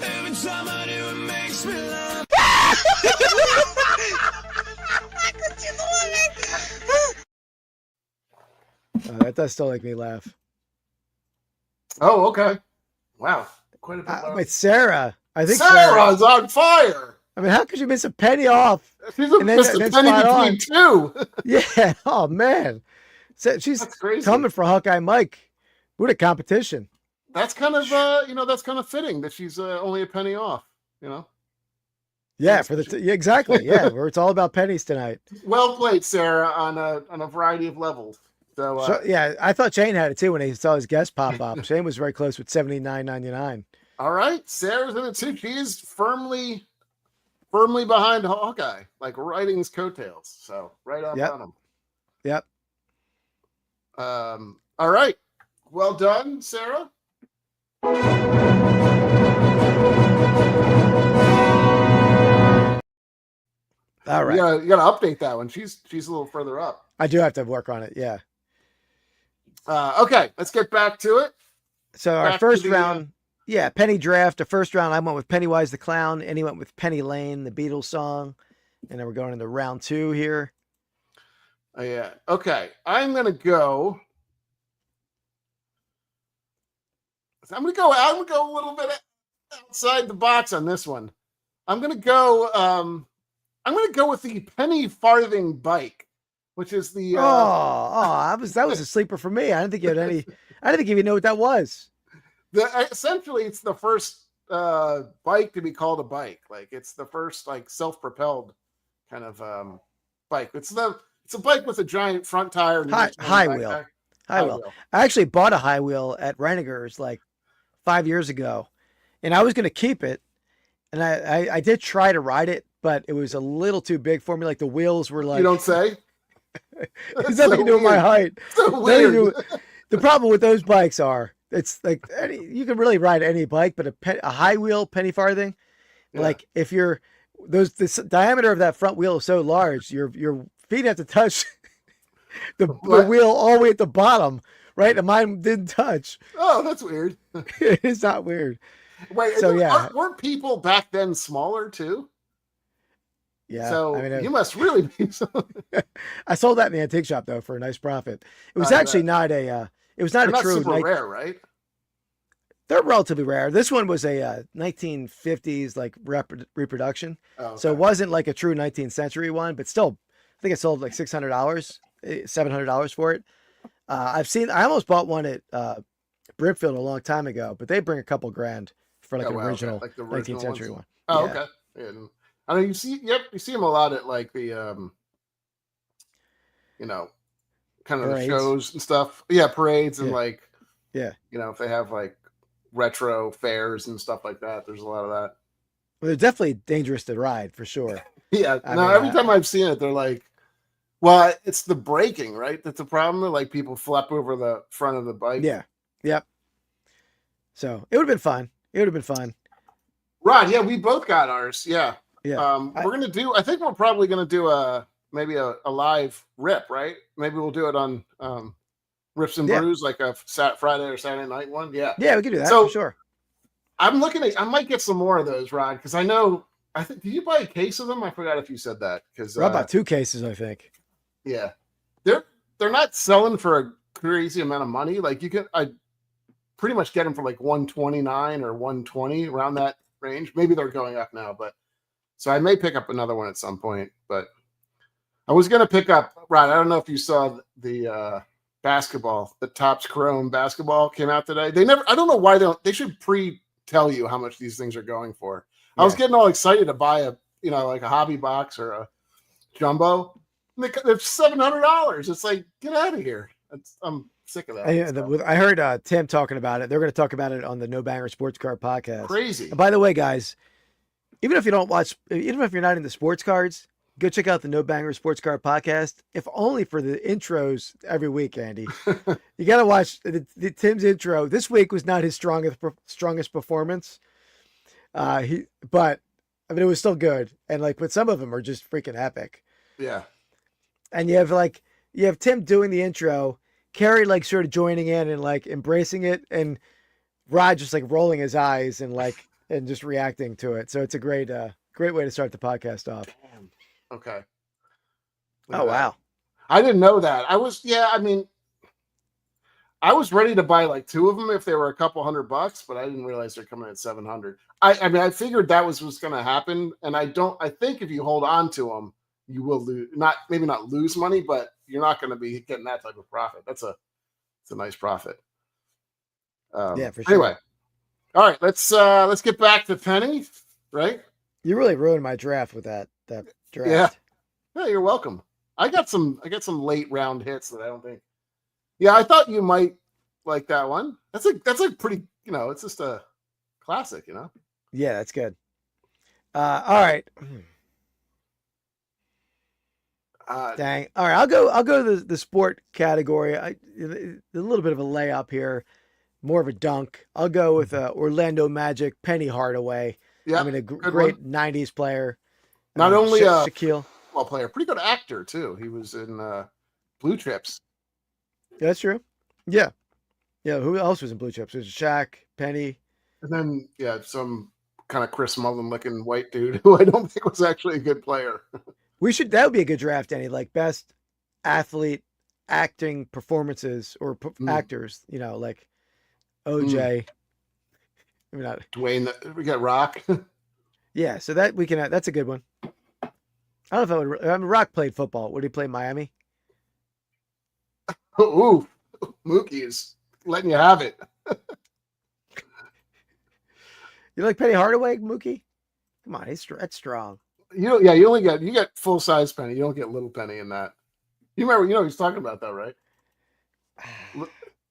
Every time I do, it makes me laugh. That does still make me laugh. Oh, okay. Wow. Quite a bit. Wait, Sarah. I think Sarah's on fire. I mean, how could you miss a penny off? She's And then- missed and a then penny spot between two. Yeah. Oh man. So she's That's crazy. coming for Hawkeye Mike. What a competition. That's kind of that's kind of fitting that she's only a penny off. Yeah, yeah, exactly. Yeah, where it's all about pennies tonight. Well played, Sarah, on a variety of levels. So, Yeah, I thought Shane had it too when he saw his guest pop up. Shane was very close with $79.99. all right, Sarah's in it too. She is firmly behind Hawkeye, like riding his coattails. So right up on him. Yep. All right. Well done, Sarah. All right. You gotta update that one. She's a little further up. I do have to work on it. Yeah. Okay, let's get back to it. So our Back to first the, round, penny draft. The first round, I went with Pennywise the Clown, and he went with Penny Lane, the Beatles song. And then we're going into round 2 here. Yeah. Okay. I'm gonna go a little bit outside the box on this one. I'm gonna go with the penny farthing bike, which is the that was a sleeper for me. I didn't think you had any. I didn't think you even know what that was. Essentially it's the first bike to be called a bike. Like it's the first like self-propelled kind of bike. It's a bike with a giant front tire and high wheel. High wheel. I actually bought a high wheel at Reiniger's like 5 years ago, and I was going to keep it, and I did try to ride it, but it was a little too big for me. Like the wheels were like. You don't say. It's nothing to do with my height. So weird. The problem with those bikes are it's like you can really ride any bike, but a high wheel penny farthing, like if you're the diameter of that front wheel is so large, your feet have to touch the wheel all the way at the bottom, right? And mine didn't touch. Oh, that's weird. It's not weird. Wait, so weren't people back then smaller too? Yeah. So you must really be. I sold that in the antique shop though for a nice profit. It was actually not a. It was not They're a true. Super rare, right? They're relatively rare. This one was a 1950s like reproduction, so it wasn't like a true 19th century one, but still, I think it sold like $600, $700 for it. I almost bought one at Brimfield a long time ago, but they bring a couple grand for like an original, like the 19th century one. Oh, okay. Yeah. I mean, you see them a lot at like the, kind of the shows and stuff. Yeah, parades and if they have like retro fairs and stuff like that, there's a lot of that. Well, they're definitely dangerous to ride for sure. Yeah. Every time I've seen it, they're like, well, it's the braking, right? That's the problem. They're like people flap over the front of the bike. Yeah. Yep. So it would have been fun. Right. Yeah. We both got ours. Yeah. Yeah. I think we're probably going to do maybe a live rip, right? Maybe we'll do it on Rips and Brews, like a Friday or Saturday night one. Yeah. Yeah, we can do that for sure. I might get some more of those, Rod, because did you buy a case of them? I forgot if you said that. Because I bought 2 cases, I think. Yeah. They're not selling for a crazy amount of money. Like I pretty much get them for like $129 or $120 around that range. Maybe they're going up now, but so I may pick up another one at some point, but I was going to pick up, Rod, I don't know if you saw the basketball, the Topps Chrome basketball came out today. I don't know why they should tell you how much these things are going for. Yeah. I was getting all excited to buy like a hobby box or a jumbo. They're $700. It's like, get out of here. I'm sick of that. I heard Tim talking about it. They're going to talk about it on the No Banger Sports Card Podcast. Crazy. And by the way, guys, even if you're not into sports cards, go check out the No Banger Sports Card Podcast, if only for the intros every week, Andy. You got to watch Tim's intro. This week was not his strongest performance. But I mean, it was still good. And like, but some of them are just freaking epic. Yeah. And you have Tim doing the intro, Carrie like sort of joining in and like embracing it, and Rod just like rolling his eyes and just reacting to it. So it's a great way to start the podcast off. Damn. Okay. Oh, wow. I didn't know that. I was ready to buy like 2 of them if they were a couple $100, but I didn't realize they're coming at 700. I mean, I figured that was going to happen. And I think if you hold on to them, you will maybe not lose money, but you're not going to be getting that type of profit. It's a nice profit. Yeah, for sure. Anyway. All right, let's get back to Penny, right? You really ruined my draft with that draft. Yeah. Yeah, you're welcome. I got some late round hits that I don't think. Yeah, I thought you might like that one. That's a pretty, it's just a classic, Yeah, that's good. All right. Dang. All right, I'll go to the sport category. A little bit of a layup here, more of a dunk. I'll go with Orlando Magic, Penny Hardaway. Yeah, I mean, a great one. 90s player. Not only Shaquille. Well, player, pretty good actor too. He was in Blue Chips. Yeah, that's true. Yeah. Yeah, who else was in Blue Chips? It was Shaq, Penny. And then, some kind of Chris Mullin looking white dude who I don't think was actually a good player. That would be a good draft, Andy, like best athlete acting performances or actors, like OJ. I mean, Dwayne, we got Rock. Yeah, so that we can, that's a good one. I don't know if Rock played football. Would he play Miami? Ooh, Mookie is letting you have it. You like Penny Hardaway, Mookie? Come on, that's strong. You get full size Penny. You don't get little Penny in that. You remember, he's talking about that, right?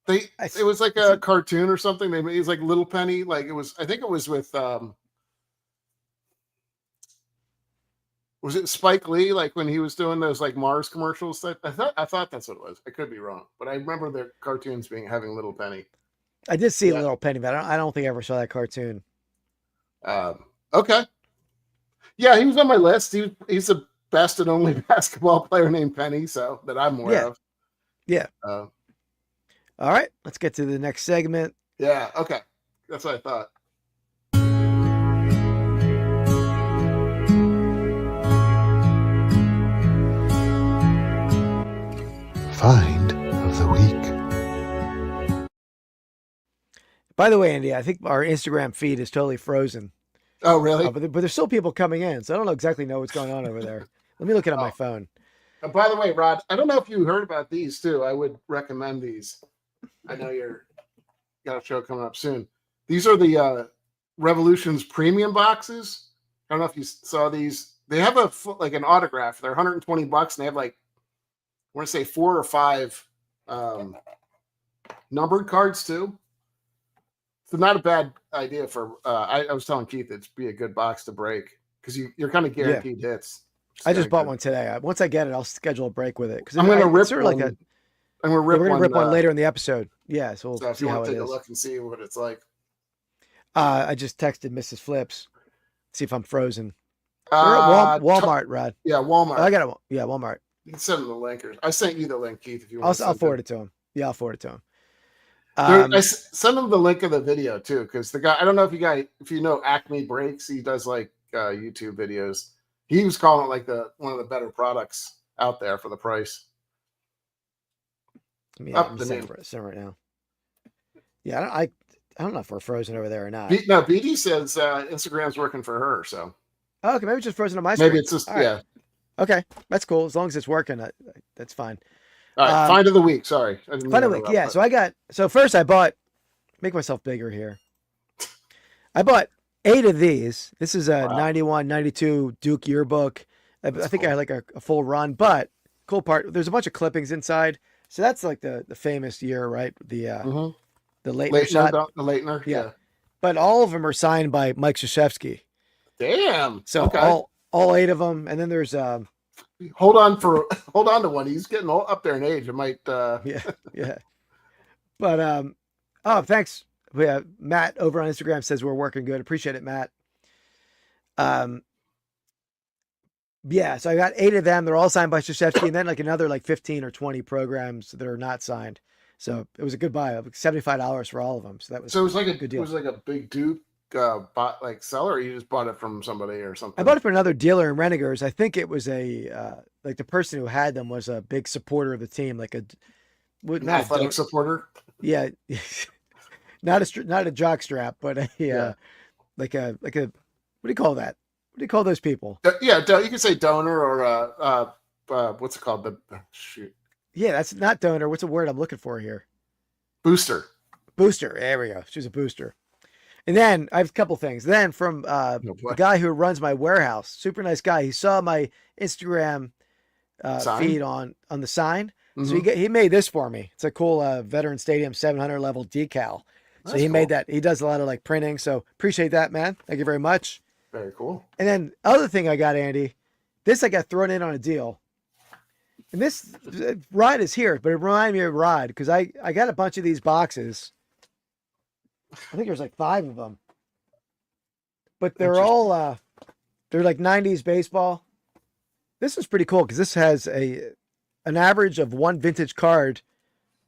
It was like a cartoon or something. It was like Little Penny. Like I think it was with was it Spike Lee? Like when he was doing those like Mars commercials. I thought that's what it was. I could be wrong, but I remember the cartoons having Little Penny. I did see Little Penny, but I don't think I ever saw that cartoon. Okay. Yeah, he was on my list. He's the best and only basketball player named Penny, so that I'm aware of. Yeah. All right, let's get to the next segment. Yeah, okay. That's what I thought. Find of the week. By the way, Andy, I think our Instagram feed is totally frozen. Oh, really? But there's still people coming in, so I don't exactly know what's going on over there. Let me look it on my phone. And by the way, Rod, I don't know if you heard about these too. I would recommend these. I know you're got a show coming up soon. These are the Revolution's premium boxes. I don't know if you saw these. They have an autograph. They're $120, and they have I want to say 4 or 5 numbered cards too. So not a bad idea for. I was telling Keith it'd be a good box to break because you're kind of guaranteed hits. I just bought one today. Once I get it, I'll schedule a break with it because I'm going to rip sort of one. like we're going to rip one later in the episode. Yeah, so we'll see how it is. Take a look and see what it's like. I just texted Mrs. Flips, see if I'm frozen. Walmart, Rod. Yeah, Walmart. I got it. Yeah, Walmart. You can send him the link. I sent you the link, Keith. If you want, I'll forward it to him. Yeah, I'll forward it to him. I send him the link of the video too, because the guy. I don't know if you know Acme Breaks. He does YouTube videos. He was calling it one of the better products out there for the price. I'm sending for it right now. Yeah, I don't know if we're frozen over there or not. No, BD says Instagram's working for her. So okay, maybe it's just frozen on my screen. Maybe it's just right. Okay, that's cool. As long as it's working, that's fine. All right, find of the week. Sorry, find of the week. Yeah, so first I bought. Make myself bigger here. I bought 8 of these. This is a 91, 92 Duke yearbook. I think I had a full run, but cool part. There's a bunch of clippings inside. So that's like the famous year, right? The Leitner shot. The Leitner, yeah. But all of them are signed by Mike Krzyzewski. Damn. So okay. all 8 of them. And then there's hold on to one. He's getting up there in age. It might. yeah. But oh, thanks. Matt over on Instagram says we're working good. Appreciate it, Matt. Yeah, so I got 8 of them. They're all signed by Krzyzewski, and then like another like 15 or 20 programs that are not signed. So it was a good buy, like $75 for all of them. So that was it was like a good deal. It was like a big Duke bought like seller. Or you just bought it from somebody or something. I bought it from another dealer in Renegers. I think it was a like the person who had them was a big supporter of the team, like an athletic supporter. Yeah, not a jock strap, but like a what do you call that? What do you call those people? Yeah, you can say donor or what's it called? Shoot. Yeah, that's not donor. What's the word I'm looking for here? Booster. Booster. There we go. She's a booster. And then I have a couple things. Then from the guy who runs my warehouse, super nice guy. He saw my Instagram feed on the sign. Mm-hmm. So he made this for me. It's a cool Veteran Stadium 700 level decal. So he made that. He does a lot of like printing. So appreciate that, man. Thank you very much. Very cool. And then other thing I got, Andy, this I got thrown in on a deal. And this Rod is here, but it reminded me of Rod because I got a bunch of these boxes. I think there's like 5 of them. But they're all they're like 90s baseball. This is pretty cool because this has an average of 1 vintage card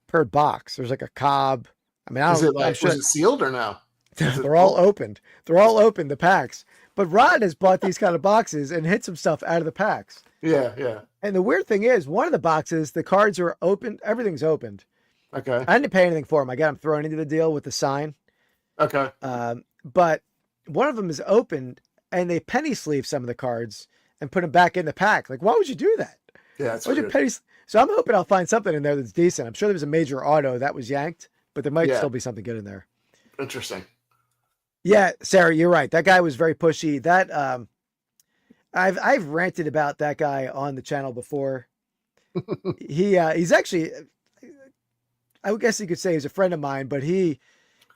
per box. There's like a Cobb. I mean, was it sealed or no? They're all opened. They're all open, the packs. But Rod has bought these kind of boxes and hit some stuff out of the packs. Yeah. And the weird thing is, one of the boxes, the cards are open. Everything's opened. Okay. I didn't pay anything for them. I got them thrown into the deal with the sign. Okay. But one of them is opened, and they penny sleeve some of the cards and put them back in the pack. Like, why would you do that? Yeah, that's weird. So I'm hoping I'll find something in there that's decent. I'm sure there was a major auto that was yanked, but there might still be something good in there. Interesting. Yeah, Sarah, you're right. That guy was very pushy. That I've ranted about that guy on the channel before. He's actually, I guess you could say he's a friend of mine, but he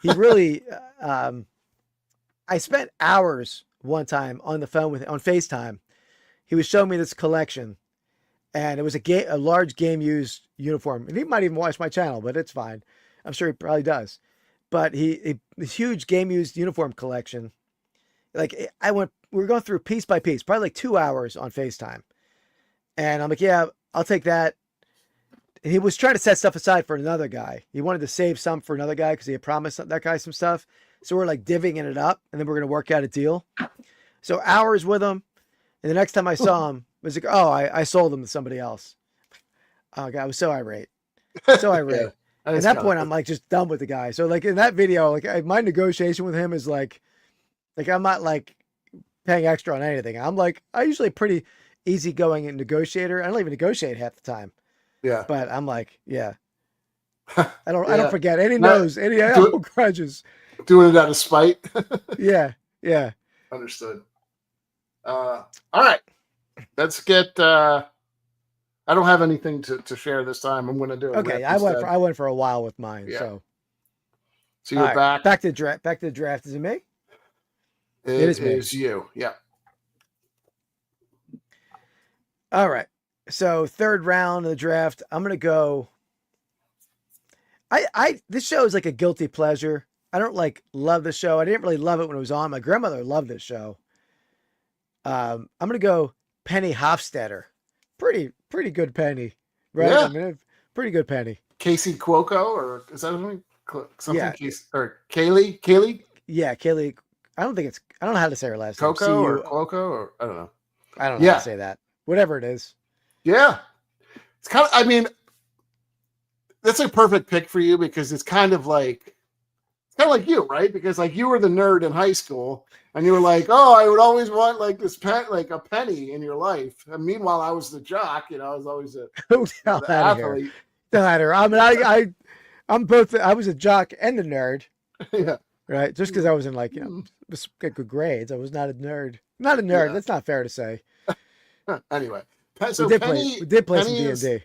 really I spent hours one time on the phone on FaceTime. He was showing me this collection, and it was a large game used uniform. And he might even watch my channel, but it's fine. I'm sure he probably does. But this huge game used uniform collection. Like we were going through piece by piece, probably like 2 hours on FaceTime. And I'm like, yeah, I'll take that. And he was trying to set stuff aside for another guy. He wanted to save some for another guy because he had promised that guy some stuff. So we're like divvying it up, and then we're going to work out a deal. So hours with him. And the next time I saw him, it was like, oh, I sold him to somebody else. Oh, God, I was so irate. So irate. Yeah. At that point, I'm like just done with the guy. So like in that video, like my negotiation with him is like I'm not like paying extra on anything. I'm like, I usually pretty easygoing negotiator. I don't even negotiate half the time. Yeah. But I'm like, yeah. I don't forget any no's, any grudges. Doing it out of spite. Yeah. Understood. All right. Let's get I don't have anything to share this time. I'm going to do it. Okay, I went for a while with mine. Yeah. So you're back. Back to the draft. Is it me? It is me. It's you. Yeah. All right. So 3rd round of the draft. I'm going to go. This show is like a guilty pleasure. I don't like love the show. I didn't really love it when it was on. My grandmother loved this show. I'm going to go Penny Hofstetter. Pretty good penny, right? Yeah. I mean, pretty good penny. Casey Cuoco, or is that something? Yeah. Or Kaylee? Yeah, Kaylee. I don't know how to say her last name. Coco or Cuoco, or I don't know. I don't know how to say that. Whatever it is. Yeah. It's kind of, I mean, that's a perfect pick for you because it's kind of like you, right? Because like you were the nerd in high school and you were like, oh, I would always want like this like a penny in your life. And meanwhile, I was the jock, I was always the athlete. I mean, I'm both. I was a jock and a nerd. Yeah. Right. Just because I was in like, get good grades. I was not a nerd. Not a nerd. Yeah. That's not fair to say. Anyway. So we did play some D&D.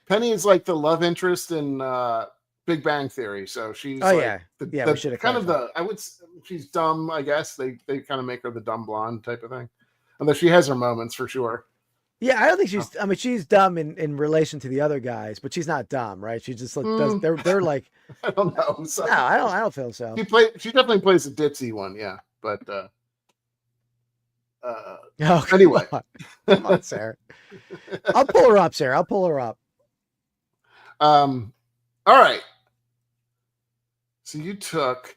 Penny is like the love interest in Big Bang Theory. So she's we should have kind of she's dumb, I guess. They kind of make her the dumb blonde type of thing. Although she has her moments for sure. Yeah, I don't think she's. I mean, she's dumb in relation to the other guys, but she's not dumb, right? She just like does. They're like. I don't know. So, no, I don't feel so. She definitely plays a ditzy one, yeah. But Oh, anyway, come on, Sarah. I'll pull her up, Sarah. I'll pull her up. All right. So you took.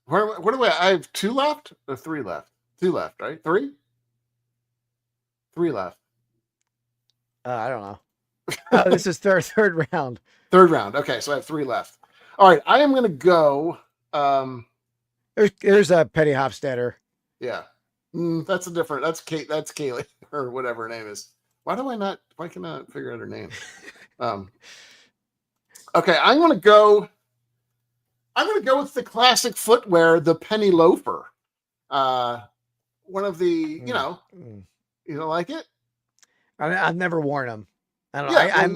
What do I have 2 left or 3 left? 2 left, right? 3? 3 left. I don't know. Oh, this is third round. Third round. Okay, so I have 3 left. All right, I am going to go. There's a Penny Hofstadter. Yeah, that's a different. That's Kate. That's Kaylee or whatever her name is. Why can I figure out her name? Okay, I'm going to go with the classic footwear, the penny loafer. One of the, you don't like it? I've never worn them. I don't know. Yeah,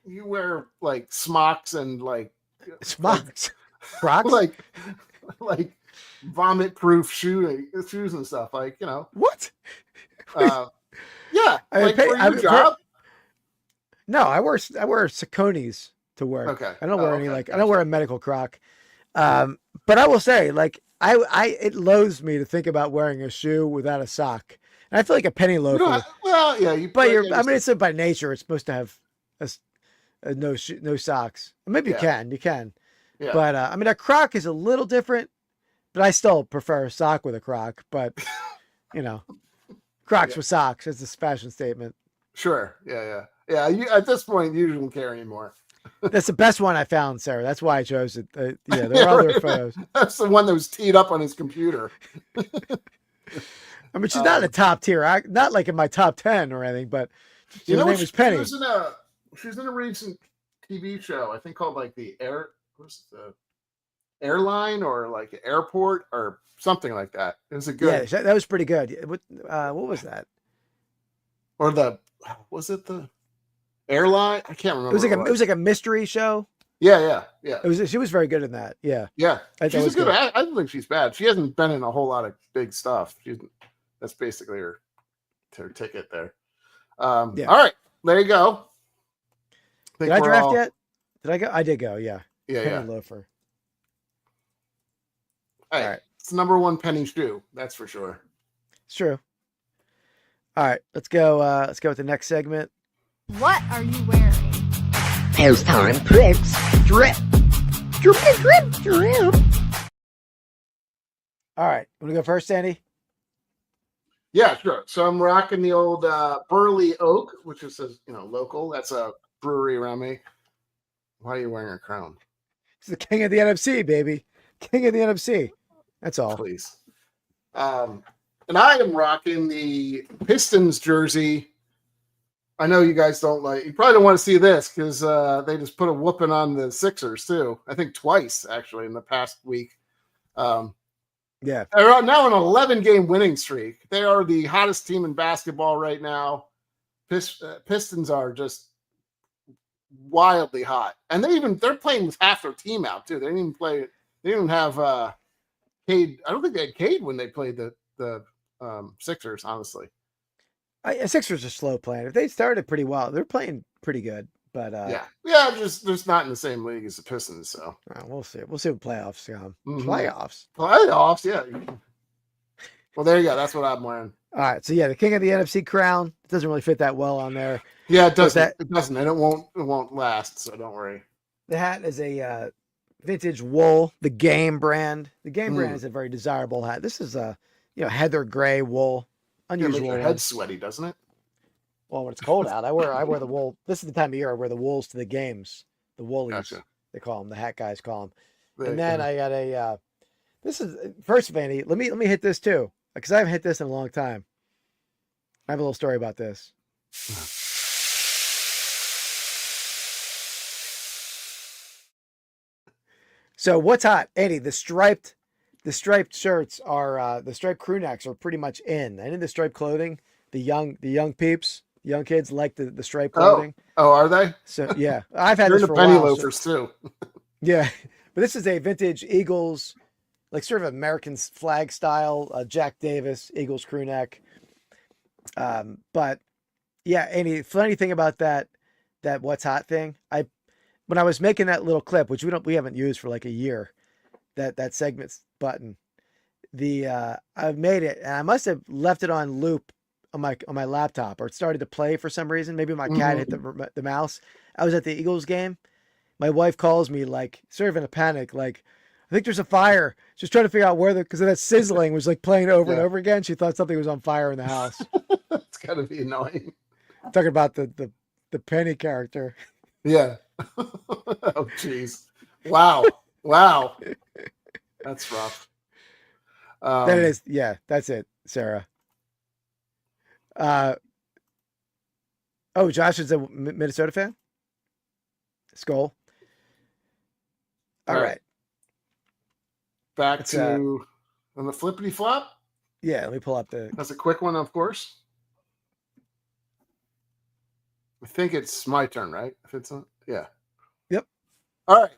you wear like smocks and like smocks, Crocs, like vomit-proof shoes and stuff. Like what? Yeah, like for your job. No, I wear Saucony's to work. Okay, I don't wear any I don't wear a medical Croc. But I will say, like, it loathes me to think about wearing a shoe without a sock. And I feel like a penny loafer. I mean, it's by nature. It's supposed to have no socks. Maybe you can. Yeah. But I mean, a Croc is a little different. But I still prefer a sock with a Croc. But Crocs with socks is a fashion statement. Sure. Yeah. You, at this point, you don't care anymore. That's the best one I found, Sarah. That's why I chose it. There are other photos. That's the one that was teed up on his computer. I mean, she's not in the top tier. Not like in my top 10 or anything, but her name is Penny. She was in a recent TV show, I think called like the Airline or like Airport or something like that. It was a good. Yeah, that was pretty good. What was that? Or was it the Airline? I can't remember. It was like a mystery show. Yeah. She was very good in that. Yeah. She's good. I don't think she's bad. She hasn't been in a whole lot of big stuff. That's basically her ticket there. All right, there you go. Did I draft yet? Did I go? I did go. Yeah. Yeah. Loafer. Hey, all right. It's the number 1 penny shoe. That's for sure. It's true. All right, let's go. Let's go with the next segment. What are you wearing? Pastime Picks Drip. All right, want to go first, Sandy? Yeah, sure. So I'm rocking the old Burley Oak, which is local. That's a brewery around me. Why are you wearing a crown? It's the king of the NFC, baby. King of the NFC. That's all. Please. And I am rocking the Pistons jersey. I know you guys you probably don't want to see this because they just put a whooping on the Sixers too. I think twice actually in the past week. Yeah. They're now an 11-game winning streak. They are the hottest team in basketball right now. Pistons are just wildly hot. And they're playing with half their team out too. They didn't even have Cade. I don't think they had Cade when they played the Sixers, honestly. Sixers are slow playing. If they started pretty well, they're playing pretty good. But just not in the same league as the Pistons. So we'll see. We'll see what playoffs come. Mm-hmm. Playoffs, yeah. Well, there you go. That's what I'm wearing. All right. So yeah, the king of the NFC crown. It doesn't really fit that well on there. Yeah, it doesn't. It doesn't, and it won't last. So don't worry. The hat is a vintage wool. The Game brand. The Game brand is a very desirable hat. This is a heather gray wool. Unusual. Make your head sweaty, doesn't it? Well, when it's cold out, I wear the wool. This is the time of year I wear the wools to the games. The woolies, gotcha. They call them. The hat guys call them. And then I got this is first, Vanny. Let me hit this too, because I haven't hit this in a long time. I have a little story about this. So what's hot, Eddie? The striped shirts are the striped crew necks are pretty much in. And in the striped clothing, the young peeps, young kids like the striped clothing. Oh, are they? So yeah, I've had You're this the for a penny while. loafers too. Yeah, but this is a vintage Eagles like sort of American flag style, Jack Davis, Eagles crew neck. But yeah, any funny thing about that what's hot thing, when I was making that little clip, which we haven't used for like a year, that segments button, I made it and I must have left it on loop on my laptop, or it started to play for some reason. Maybe my cat hit the mouse. I was at the Eagles game. My wife calls me like sort of in a panic, like, I think there's a fire. She's trying to figure out because of that sizzling was like playing over and over again. She thought something was on fire in the house. It's gotta be annoying. Talking about the Penny character. Yeah. Oh jeez. Wow. That's rough. That is, yeah, that's it, Sarah. Josh is a Minnesota fan. Skull. All right. Back to on the flippity flop. Yeah, let me pull up That's a quick one, of course. I think it's my turn, right? If it's yeah. Yep. All right.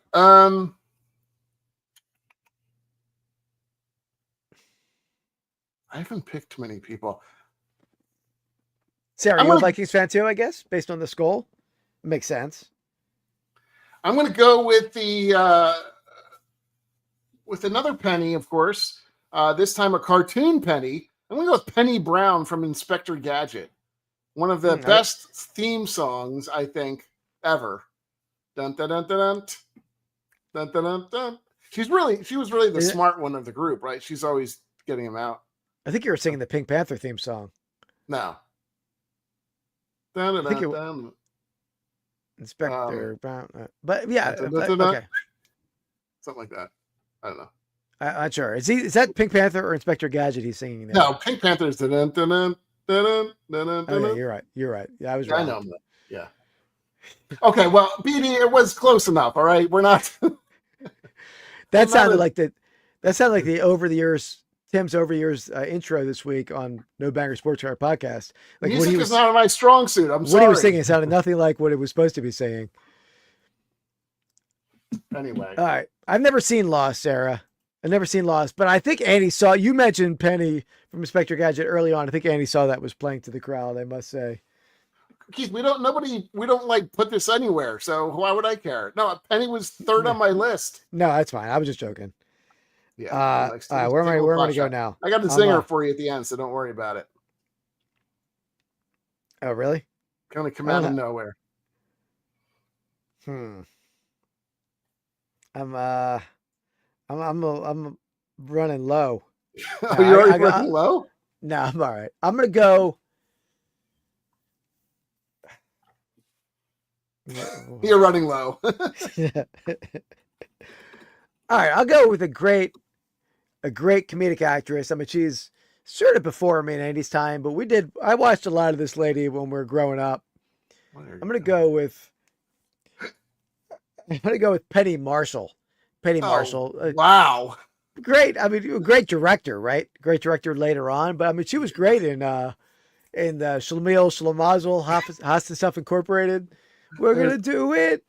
I haven't picked too many people. Sarah, you're a Vikings fan too, I guess, based on the skull. It makes sense. I'm going to go with with another penny, of course. This time a cartoon penny. I'm going to go with Penny Brown from Inspector Gadget. One of the best theme songs, I think, ever. Dun dun dun dun dun. Dun dun dun dun. She was really the smart one of the group, right? She's always getting him out. I think you were singing the Pink Panther theme song. No. Dun, dun, dun, dun. Inspector Brown. But yeah, dun, dun, dun, dun. Okay. Something like that. I don't know. I'm not sure. Is that Pink Panther or Inspector Gadget he's singing there? No, Pink Panther is dun dun dun dun dun dun. Oh, yeah, you're right. Yeah, I was right. I know. Yeah. Okay, well, BD, it was close enough. All right, we're not. That sounded like the over the years Tim's over the years intro this week on No Banger Sports Car Podcast. Like music is not my strong suit. I'm sorry. What he was singing sounded nothing like what it was supposed to be saying. Anyway, all right. I've never seen Lost, Sarah. I've never seen Lost, but I think Annie saw. You mentioned Penny from Inspector Gadget early on. I think Annie saw that was playing to the crowd. I must say. Keith, we don't like put this anywhere, so why would I care? No, Penny was third on my list. No, that's fine. I was just joking. Yeah. All right, where am I going to go now? I got a zinger for you at the end, so don't worry about it. Oh, really? Kind of come out of nowhere. I'm running low. Oh, you're already running low? No, I'm all right. I'm gonna go. You're running low. Yeah. All right, I'll go with a great comedic actress. I mean, she's sort of before me in 80s time, but I watched a lot of this lady when we were growing up. I'm gonna go with Penny Marshall. Penny Marshall. Wow. Great. I mean, great director, right? Great director later on, but I mean, she was great in the Schlemiel, Schlemazel, Haas and Stuff Incorporated. We're gonna do it.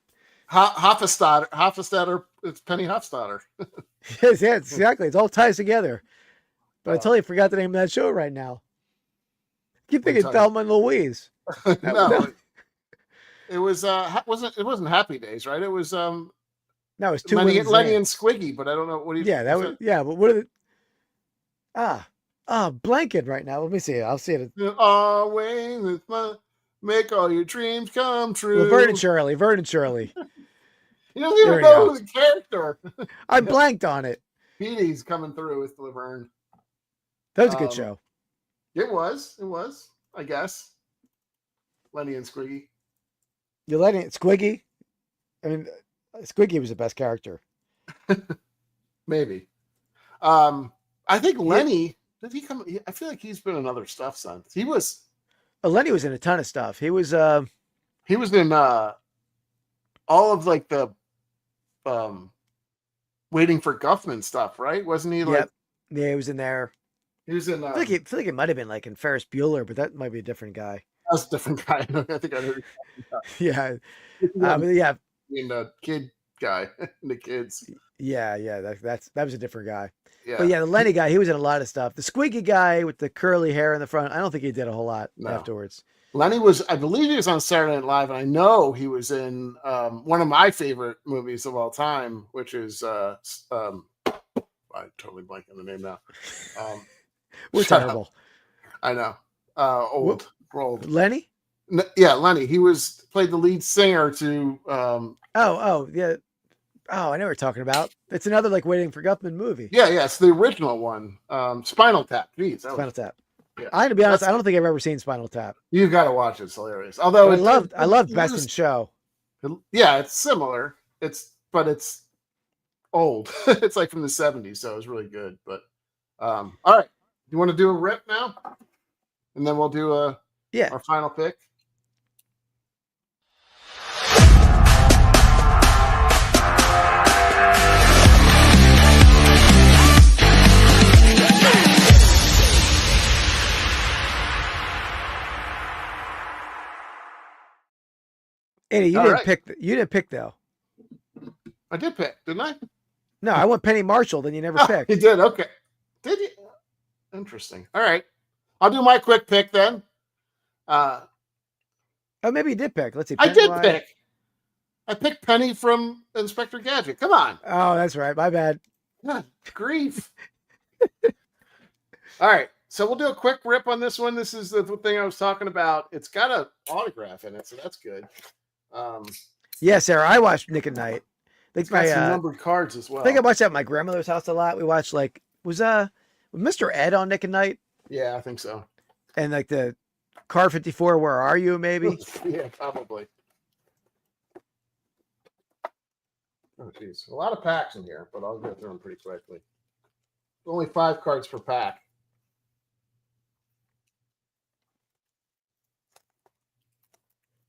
Hofstadter. It's Penny Hofstadter. Yes, exactly. It all ties together. But I totally forgot the name of that show right now. I keep thinking Thelma and Louise. No. It was it wasn't Happy Days, right? It was no, it was Lenny and Squiggy, but I don't know what he. Yeah, that was but what are the blanket right now. Let me see it. I'll see it. Always with make all your dreams come true. Laverne and Shirley. You don't even know the character. I blanked on it. Petey's coming through with Laverne. That was a good show. It was, I guess. Lenny and Squiggy. You're letting it Squiggy? I mean, Squiggy was the best character. Maybe. I think Lenny, did he come? I feel like he's been in other stuff since. He was. Lenny was in a ton of stuff. He was in all of like the Waiting for Guffman stuff, right? Wasn't he like? Yeah, he was in there. He was in. I feel like it might have been like in Ferris Bueller, but that might be a different guy. That's a different guy. I think I heard. Yeah. And the kid guy, and the kids. Yeah, that was a different guy. Yeah. But yeah, the Lenny guy, he was in a lot of stuff. The squeaky guy with the curly hair in the front, I don't think he did a whole lot No. afterwards. Lenny was, I believe he was on Saturday Night Live, and I know he was in one of my favorite movies of all time, which is I totally blank on the name now. We're terrible. I know. Old. Lenny? Yeah, Lenny. He played the lead singer to Yeah. Oh, I know what you're talking about. It's another like Waiting for Guffman movie. Yeah, it's the original one. Spinal Tap. Jeez, Spinal Tap. Yeah. I to be honest, I don't think I've ever seen Spinal Tap. You've got to watch it. It's hilarious. Although I loved Best in Show. Yeah, it's similar. But it's old. It's like from the 70s, so it was really good. But all right. You want to do a rip now? And then we'll do our final pick. Eddie, you didn't pick though. I did pick, didn't I? No, I went Penny Marshall, then you never picked. You did, okay. Did you? Interesting. All right. I'll do my quick pick then. Oh, maybe you did pick. Let's see. I did pick. I picked Penny from Inspector Gadget. Come on. Oh, that's right. My bad. God, grief. All right. So we'll do a quick rip on this one. This is the thing I was talking about. It's got an autograph in it, so that's good. Yeah, Sarah, I watched Nick at Night. It's got some numbered cards as well. I think I watched that at my grandmother's house a lot. We watched was Mr. Ed on Nick at Night? Yeah, I think so. And like the Car 54, Where Are You, maybe? Yeah, probably. Oh, geez. A lot of packs in here, but I'll go through them pretty quickly. Only 5 cards per pack.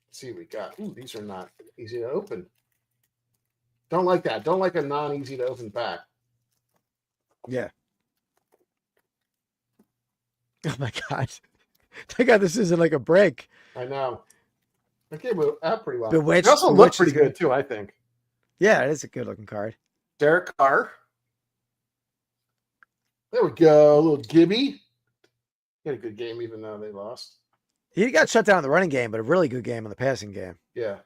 Let's see what we got. Ooh, these are not easy to open. Don't like that. Don't like a non-easy to open pack. Yeah. Oh my God. Thank God this isn't like a break. I know. It came out pretty well. Bewitched, It also looked pretty good too, I think. Yeah, it is a good looking card. Derek Carr. There we go. A little Gibby. He had a good game even though they lost. He got shut down in the running game, but a really good game on the passing game. Yeah.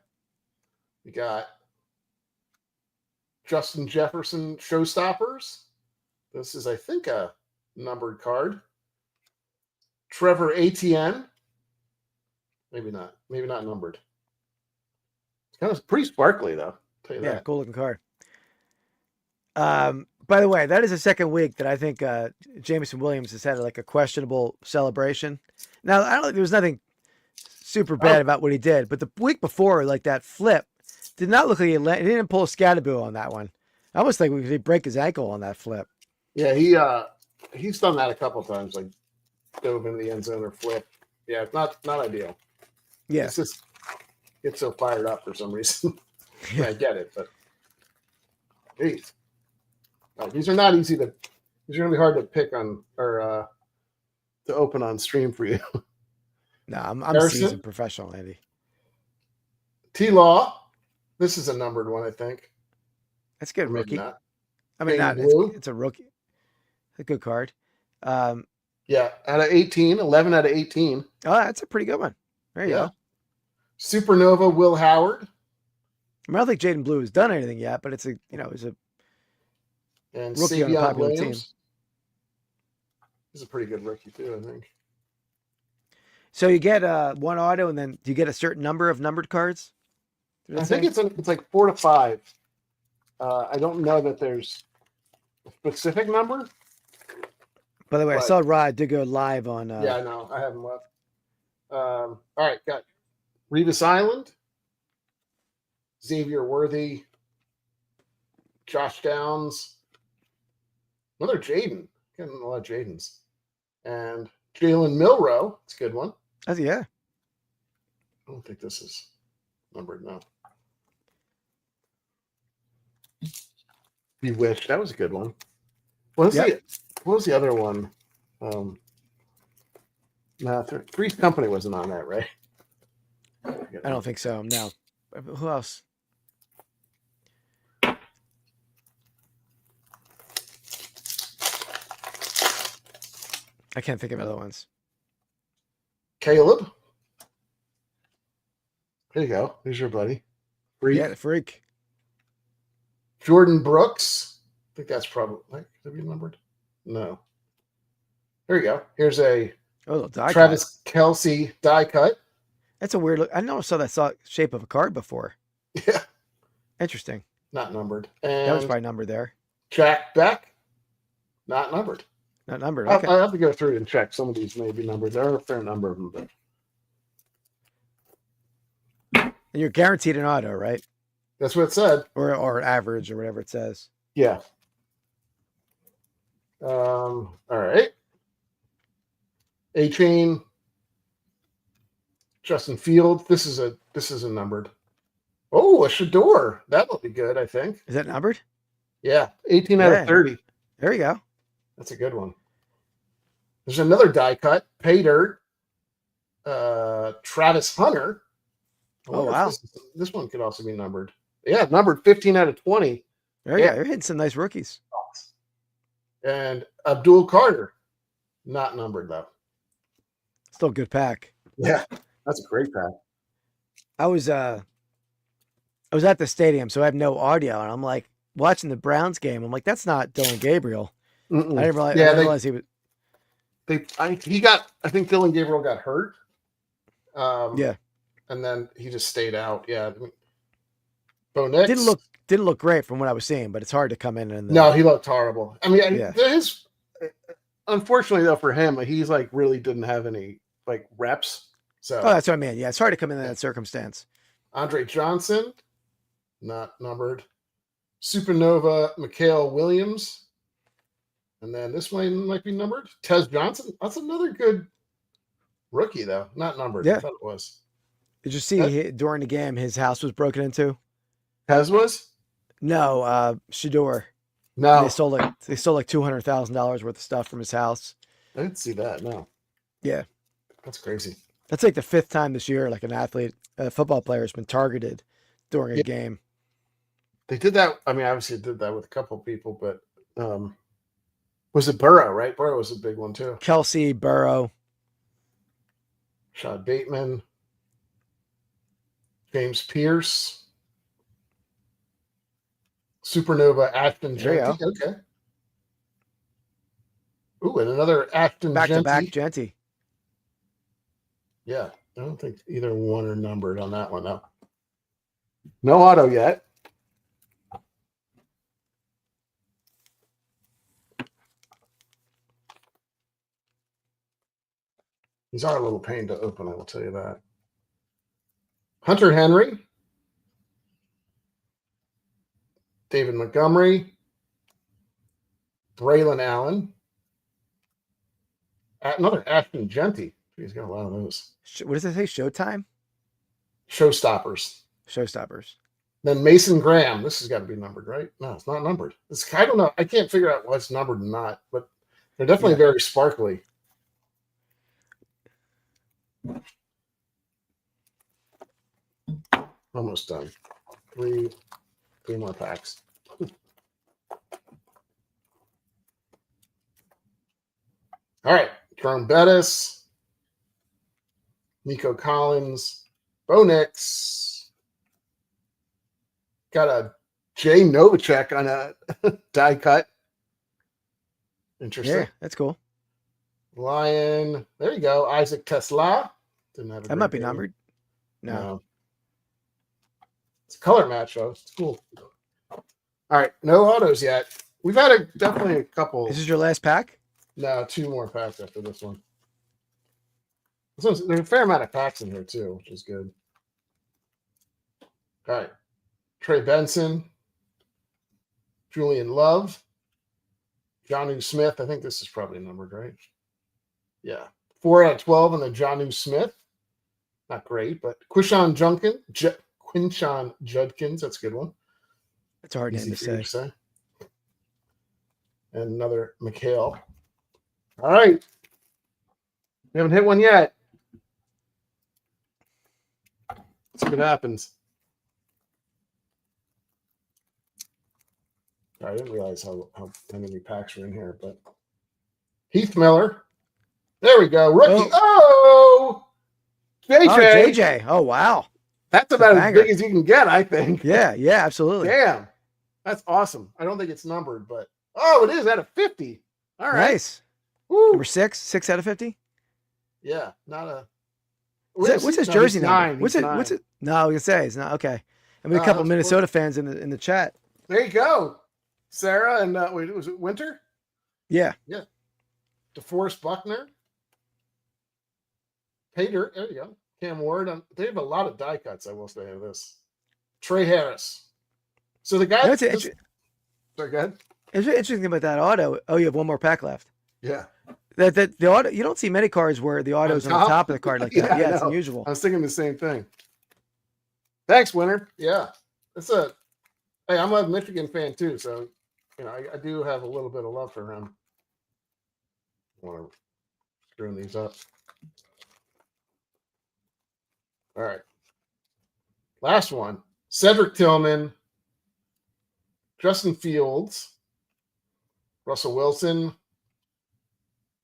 We got Justin Jefferson Showstoppers. This is, I think, a numbered card. Trevor ATN. Maybe not. Maybe not numbered. It's kind of pretty sparkly, though. I'll tell you that. Cool looking card. By the way, that is the second week that I think Jameson Williams has had like a questionable celebration. Now, I don't think there was nothing super bad about what he did, but the week before, like that flip, did not look like he didn't pull a scatterboo on that one. I almost think we could break his ankle on that flip. Yeah, he's done that a couple of times, like dove into the end zone or flip. Yeah, it's not ideal. Yeah, it's just gets so fired up for some reason. I get it, but geez. These are not easy to. These are gonna be hard to pick on or to open on stream for you. No, I'm a seasoned professional, Andy. T-Law. This is a numbered one, I think. That's good, rookie. Not. I mean, not it's a rookie. A good card. Yeah, out of 18, 11 out of 18. Oh, that's a pretty good one. There you go. Supernova Will Howard. I mean, I don't think Jaden Blue has done anything yet, but it's it's a and rookie Savion on a popular Williams. team. He's a pretty good rookie too, I think. So you get one auto, and then do you get a certain number of numbered cards? I think it's like 4 to 5. I don't know that there's a specific number. By the way, I saw Rod did go live on. Yeah, I know. I haven't left. All right, got Reseller Island, Xavier Worthy, Josh Downs, another Jaden. Getting a lot of Jadens. And Jalen Milrow. It's a good one. Yeah. I don't think this is numbered now. Bewitched. That was a good one. What was the other one? No, Three's Company wasn't on that, right? I don't think so. No. Who else? I can't think of other ones. Caleb. There you go. Here's your buddy. Freak. Yeah, the freak. Jordan Brooks. I think that's probably could it be numbered? No. There you go. Here's a Oh, little die Travis cut. Kelce die cut. That's a weird look. I never saw that shape of a card before. Yeah. Interesting. Not numbered. That was And probably numbered there. Jack Beck. Not numbered. Not numbered. I Okay. have to go through and check. Some of these may be numbered. There are a fair number of them. But And you're guaranteed an auto, right? that's what it said. Or an average or whatever it says. Yeah. All right. A-Chain. Justin Field. This is a numbered. Oh, a Shador. That'll be good, I think. Is that numbered? Yeah. 18 out Yeah. of 30. There you go. That's a good one. There's another die cut. Pay Dirt. Travis Hunter. I Oh, wonder if wow. This one could also be numbered. Yeah, numbered 15 out of 20. There you Yeah. go. You're hitting some nice rookies. And Abdul Carter. Not numbered, though. Still a good pack. Yeah, that's a great pack. I was at the stadium, so I have no audio, and I'm like watching the Browns game. I'm like, that's not Dylan Gabriel. Mm-mm. I didn't realize, Yeah, I didn't realize he was. I think Dylan Gabriel got hurt. Yeah, And then he just stayed out. Yeah. Bo Nix. didn't look great from what I was seeing, but it's hard to come in and No, he looked horrible. I mean, Yeah. unfortunately though for him, he's like really didn't have any like reps. So Oh, that's what I mean. Yeah, it's hard to come in that circumstance. Andre Johnson, not numbered. Supernova, Mikhail Williams. And then this one might be numbered. Tez Johnson. That's another good rookie, though. Not numbered. Yeah. I thought it was. Did you see during the game his house was broken into? Tez was? No, Shador. No. They stole like $200,000 worth of stuff from his house. I didn't see that. No. Yeah. That's crazy. That's like the 5th time this year, like a football player has been targeted during a game. They did that. I mean, obviously did that with a couple of people, but was it Burrow, right? Burrow was a big one too. Kelsey, Burrow. Shad Bateman. James Pierce. Supernova, Ashton There you Genty. Okay. Ooh, and another Ashton Back Genty. to back, Genty. Yeah, I don't think either one are numbered on that one, though. No auto yet. These are a little pain to open, I will tell you that. Hunter Henry. David Montgomery. Braylon Allen. Another Ashton Genty. He's got a lot of those. What does it say? Showtime? Showstoppers. Showstoppers. Then Mason Graham. This has got to be numbered, right? No, it's not numbered. I don't know. I can't figure out what's numbered and not, but they're definitely very sparkly. Almost done. Three more packs. All right. Jerome Bettis. Nico Collins. Bo Nix. Got a Jay Novacek on a die cut. Interesting. Yeah, that's cool. Lion. There you go. Isaac Tesla. Didn't have a That might be great game. numbered. No. It's a color match, though. It's cool. All right. No autos yet. We've had definitely a couple. This is your last pack? No, 2 more packs after this one. There's a fair amount of packs in here, too, which is good. All right. Trey Benson. Julian Love. Jonnu Smith. I think this is probably numbered, right? Yeah. 4 out of 12 on the Jonnu Smith. Not great, but Quinshon Judkins. That's a good one. That's a hard name Easy to for you say. And another Mikhail. All right. We haven't hit one yet. Let's see what happens. I didn't realize how many packs are in here, but Heath Miller, There we go. Rookie. JJ. Oh, JJ. Oh, wow. That's about as big as you can get, I think. Yeah, absolutely. Damn. That's awesome. I don't think it's numbered, but it is out of 50. All right. Nice. Woo. Number 6 out of 50. Yeah, not a. What's his jersey number? 9. What's it? No, I was gonna say it's not okay. I mean, a couple Minnesota fans in the chat. There you go, Sarah and was it Winter? Yeah. DeForest Buckner, Pater. There you go. Cam Ward. They have a lot of die cuts. I will say of this. Trey Harris. So the guy. Sorry, go ahead. It's interesting about that auto. Oh, you have one more pack left. Yeah. That the auto. You don't see many cards where the auto's on the top of the card like that. Yeah, it's unusual. I was thinking the same thing. Thanks, Winter. Yeah, Hey, I'm a Michigan fan too, so I do have a little bit of love for him. I want to screw these up. All right. Last one. Cedric Tillman, Justin Fields, Russell Wilson,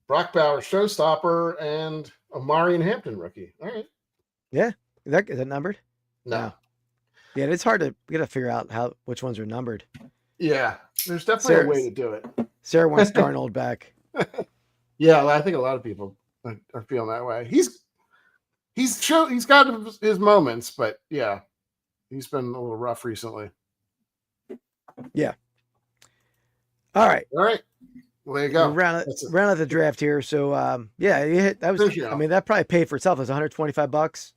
Brock Bowers, showstopper, and a Marion Hampton rookie. All right. Yeah. Is that numbered? No. Yeah, it's hard to figure out which ones are numbered. Yeah. There's definitely a way to do it. Sarah wants Darnold back. Yeah, I think a lot of people are feeling that way. He's got his moments, but yeah, he's been a little rough recently. Yeah. All right. Well, there you go. Round out the draft here. So yeah, you hit that was. I mean, that probably paid for itself. It was $125.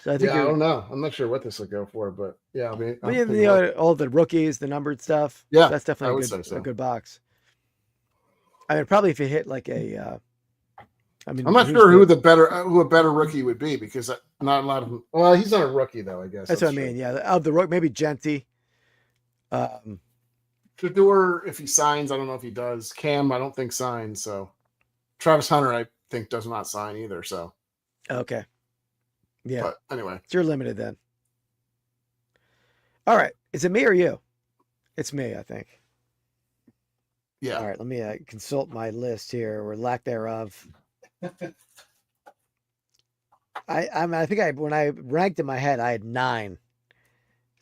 So I think I don't know. I'm not sure what this will go for, but yeah, I mean, all the rookies, the numbered stuff. Yeah, that's definitely a good box. I mean, probably if you hit like a. I mean, I'm not sure who a better rookie would be because not a lot of them. Well, he's not a rookie though. I guess that's what I mean. Yeah, of the rook, maybe Genty. Shador, if he signs, I don't know if he does. Cam, I don't think signs. So Travis Hunter, I think does not sign either. So okay, yeah. But anyway, you're limited then. All right, is it me or you? It's me, I think. Yeah. All right, let me consult my list here, or lack thereof. I think when I ranked in my head, I had 9.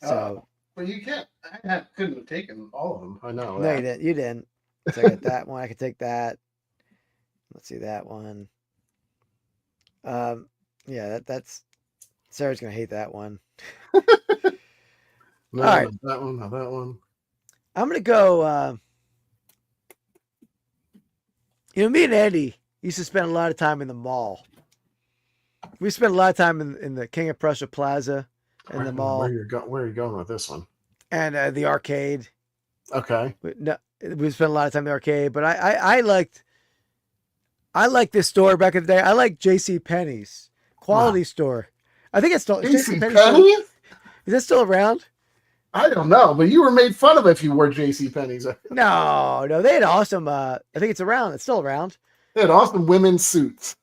So. Well, you can't. I couldn't have taken all of them. I know. No, you didn't. So I got that one. I could take that. Let's see that one. Yeah, that's Sarah's gonna hate that one. No, all right, that one, not that one. I'm gonna go. Me and Eddie used to spend a lot of time in the mall. We spent a lot of time in the King of Prussia Plaza and the mall. Where are you going with this one? And the arcade. Okay. We spent a lot of time in the arcade, but I liked this store back in the day. I like J.C. Pennies quality store. I think it's still J.C. Pennies. Is it still around? I don't know, but you were made fun of if you wore J.C. Pennies. No, they had awesome. I think it's around. It's still around. They had awesome women's suits.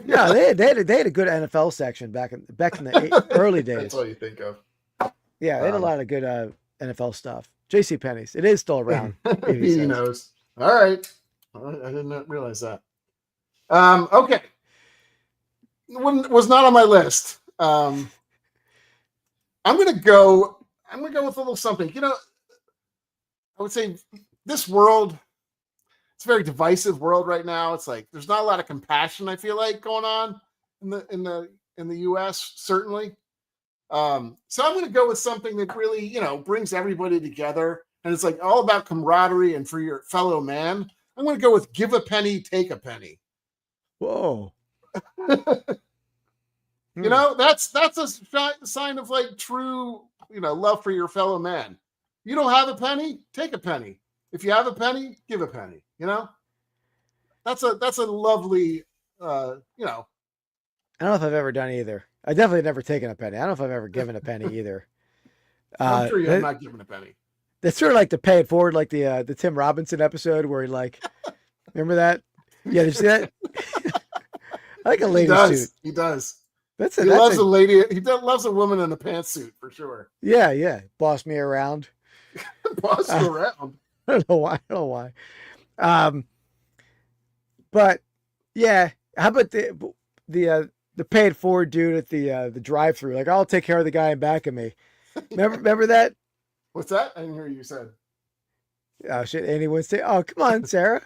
No, they had a good NFL section back in the early days. That's all you think of. Yeah, they had a lot of good NFL stuff. J.C. Pennies. It is still around. He knows. All right. I did not realize that. Okay. Was not on my list. I'm gonna go with a little something. I would say this world, it's a very divisive world right now. It's like there's not a lot of compassion, I feel like, going on in the US, certainly. So I'm gonna go with something that really, brings everybody together. And it's like all about camaraderie and for your fellow man. I'm gonna go with give a penny, take a penny. Whoa. That's a sign of like true, love for your fellow man. You don't have a penny, take a penny. If you have a penny, give a penny. That's a lovely, I don't know if I've ever done either. I definitely never taken a penny. I don't know if I've ever given a penny either. I'm sure you have not given a penny. That's sort of like the pay it forward, like the Tim Robinson episode where he remember that? Yeah, did you see that? I like a lady suit. He does. He loves a lady. He loves a woman in a pantsuit for sure. Yeah. Boss me around. Boss you around. I don't know why. But yeah, How about the paid forward dude at the drive-through? Like, I'll take care of the guy in back of me. Remember that? What's that? I didn't hear you said. Oh shit! Andy Winston. Oh, come on, Sarah.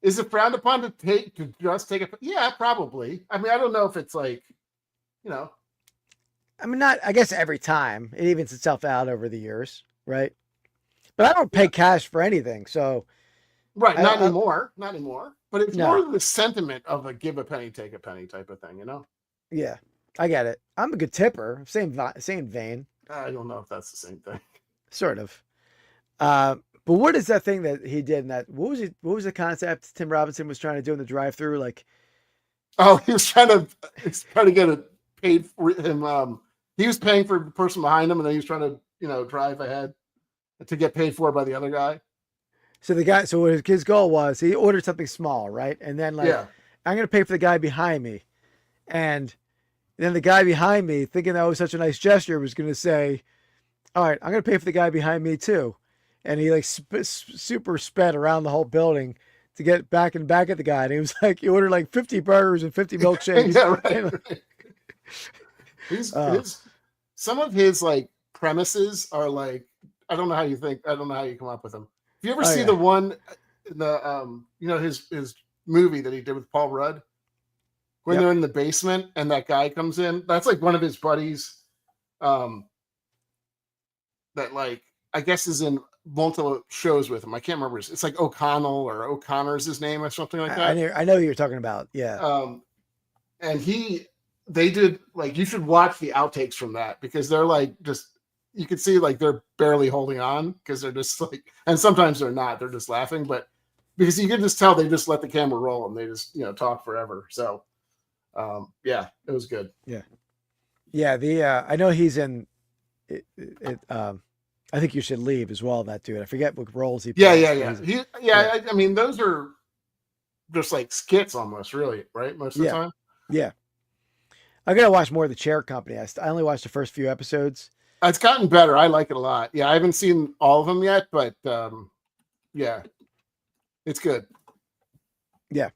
Is it frowned upon to just take a? Yeah, probably. I mean, I don't know if it's like, you know. I mean, not. I guess every time it evens itself out over the years, right? But I don't pay cash for anything, so. Right, not anymore. Not anymore. But it's No. more the sentiment of a give a penny, take a penny type of thing, you know? Yeah, I get it. I'm a good tipper. Same vein. I don't know if that's the same thing. Sort of. But what is that thing that he did in that? What was the concept Tim Robinson was trying to do in the drive-through? Like, Oh, he was trying to get it paid for him. He was paying for the person behind him, and then he was trying to, drive ahead to get paid for by the other guy. so what his goal was, he ordered something small, right? And then like, Yeah. I'm going to pay for the guy behind me. And then the guy behind me, thinking that was such a nice gesture, was going to say, all right, I'm going to pay for the guy behind me too. And he like super sped around the whole building to get back at the guy. And he was like, he ordered like 50 burgers and 50 milkshakes. Yeah, right. Some of his like premises are like, I don't know how you come up with them. If you ever see the one, his movie that he did with Paul Rudd, when they're in the basement and that guy comes in, that's like one of his buddies, that like, I guess is in multiple shows with him. I can't remember. It's like O'Connell or O'Connor's his name or something like that. I know who you're talking about. Yeah. And they did like, you should watch the outtakes from that because they're like, you could see like they're barely holding on because they're just like, and sometimes they're not, they're just laughing, but because you can just tell they just let the camera roll and they just, talk forever. So, yeah, it was good. Yeah. Yeah. I know he's in it. I think You Should Leave as well. That dude. I forget what roles he plays. Yeah. I mean, those are just like skits almost, really, right? Most of the time. Yeah. I gotta watch more of The Chair Company. I only watched the first few episodes. It's gotten better. I like it a lot. Yeah, I haven't seen all of them yet, but yeah, it's good. Yeah.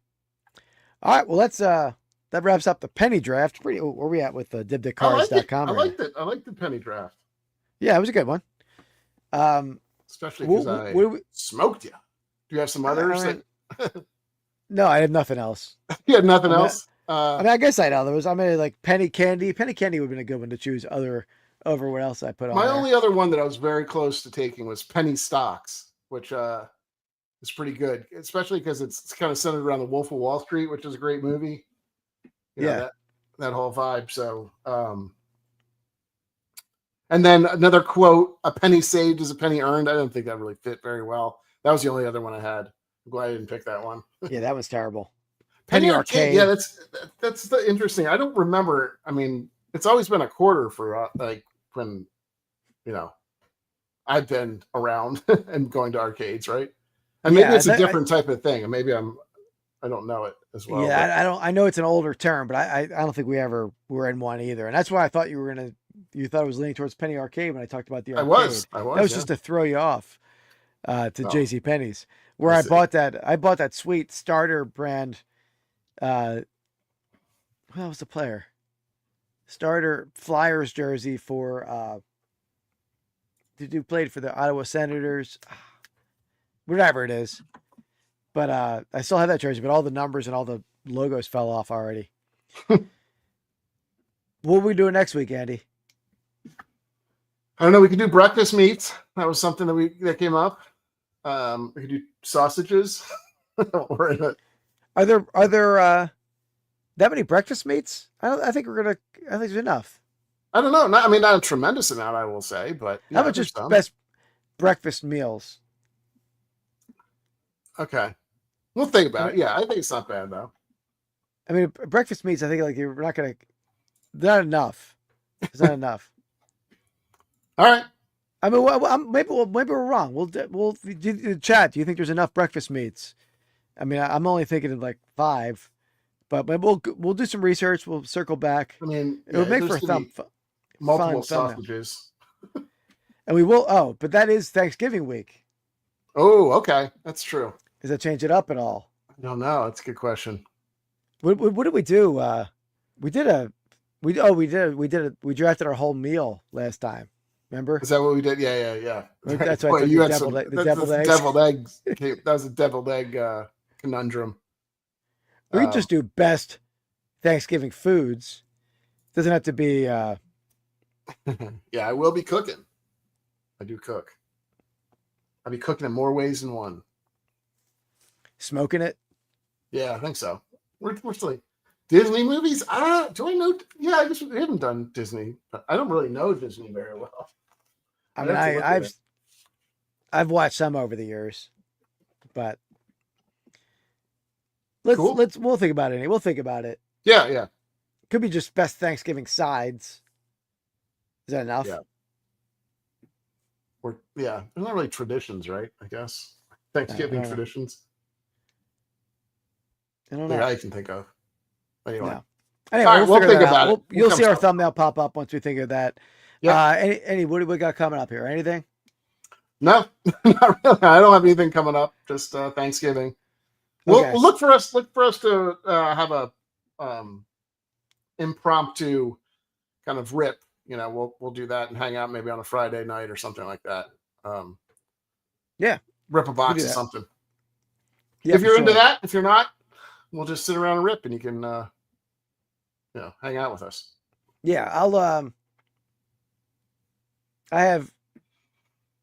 All right. Well, that wraps up the penny draft. Where are we at with dibdiccards.com? I liked it. I liked the penny draft. Yeah, it was a good one. Especially because I smoked you. Do you have some others? No, I have nothing else. You had nothing else? I guess I know there was. I mean, like penny candy. Penny candy would have been a good one to choose over what else I put on. My only other one that I was very close to taking was penny stocks, which is pretty good, especially because it's kind of centered around the Wolf of Wall Street, which is a great movie. You know, that whole vibe. So, and then another quote: "A penny saved is a penny earned." I don't think that really fit very well. That was the only other one I had. I'm glad I didn't pick that one. Yeah, that was terrible. Penny Arcade. Yeah, that's the interesting. I don't remember. I mean, it's always been a quarter for like when, I've been around and going to arcades, right? And maybe it's a different type of thing. And maybe I don't know it as well. Yeah, I know it's an older term, but I don't think we ever were in one either. And that's why I thought you thought it was leaning towards Penny Arcade when I talked about the arcade. I was. That was just to throw you off to JC Penney's, where I bought that sweet starter brand. What was the player? Starter Flyers jersey for who played for the Ottawa Senators, whatever it is. But I still have that jersey, but all the numbers and all the logos fell off already. What are we doing next week, Andy? I don't know. We could do breakfast meats. That was something that came up. We could do sausages. Are there that many breakfast meats? I think there's enough. I don't know. Not a tremendous amount, I will say, but how about just best breakfast meals? Okay, we'll think about it. Yeah, I think it's not bad though. I mean, breakfast meats. I think like you're not gonna. Not enough. It's not enough. All right. I mean, maybe we're wrong. We'll chat. Do you think there's enough breakfast meats? I mean, I'm only thinking of like 5, but maybe we'll do some research. We'll circle back. I mean, it would make for multiple sausages. And we will. Oh, but that is Thanksgiving week. Oh, okay, that's true. Does that change it up at all? I don't know. That's a good question. What did we do? We drafted our whole meal last time. Remember? Is that what we did? Yeah. That's why I Boy, took you the had deviled some- egg- the that's deviled eggs. deviled eggs. Okay, that was a deviled egg conundrum. We could just do best Thanksgiving foods. Doesn't have to be. Yeah, I will be cooking. I do cook. I'll be cooking in more ways than one. Smoking it. Yeah, I think so. We're still Disney movies. Do I know? Yeah, I guess we haven't done Disney. But I don't really know Disney very well. I mean, have to look at it. I've watched some over the years, but we'll think about it. We'll think about it. Yeah. Could be just best Thanksgiving sides. Is that enough? Yeah. They're not really traditions, right? I guess Thanksgiving traditions. I don't know. Yeah, I can think of. Anyway, No. Anyway, All right, we'll we'll figure think that out. about it. You'll We'll see come our to it. thumbnail pop up once we think of that. Yeah. Any what do we got coming up here? Anything? no, not really. I don't have anything coming up. Just Thanksgiving. Okay. We'll look for us to have a impromptu kind of rip. We'll do that and hang out maybe on a Friday night or something like that. Yeah. Rip a box do of that. something. Yeah, If for you're into sure. that, if you're not, we'll just sit around and rip, and you can hang out with us. Yeah, I have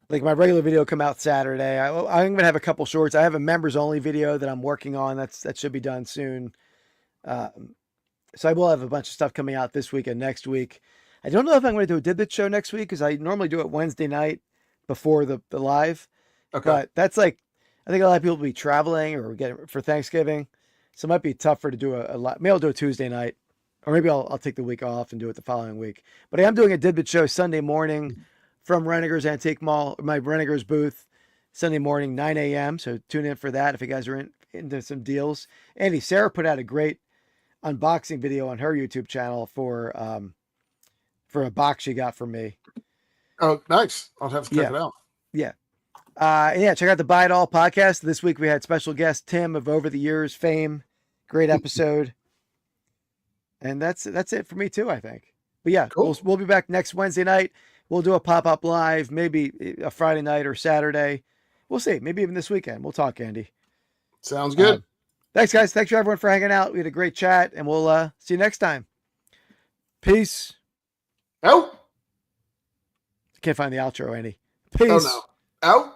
like my regular video come out Saturday. I'm gonna have a couple shorts. I have a members only video that I'm working on. That should be done soon. So I will have a bunch of stuff coming out this week and next week. I don't know if I'm going to do a Did It show next week because I normally do it Wednesday night before the live. Okay. But that's like, I think a lot of people will be traveling or get for Thanksgiving. So it might be tougher to do a lot. Maybe I'll do a Tuesday night, or maybe I'll take the week off and do it the following week. But I am doing a Didbit show Sunday morning from Reniger's Antique Mall, my Reniger's booth, Sunday morning, 9 a.m. So tune in for that if you guys are into some deals. Andy, Sarah put out a great unboxing video on her YouTube channel for a box she got from me. Oh, nice. I'll have to check Yeah. it out. Yeah. And yeah, check out the Buy It All podcast. This week we had special guest Tim of Over the Years fame. Great episode. And that's it for me too, I think. But yeah, Cool. we'll be back next Wednesday night. We'll do a pop-up live, maybe a Friday night or Saturday. We'll see. Maybe even this weekend. We'll talk, Andy. Sounds good. Thanks, guys. Thanks for everyone for hanging out. We had a great chat, and we'll see you next time. Peace. Oh. Can't find the outro, Andy. Peace. Oh no.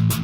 Out.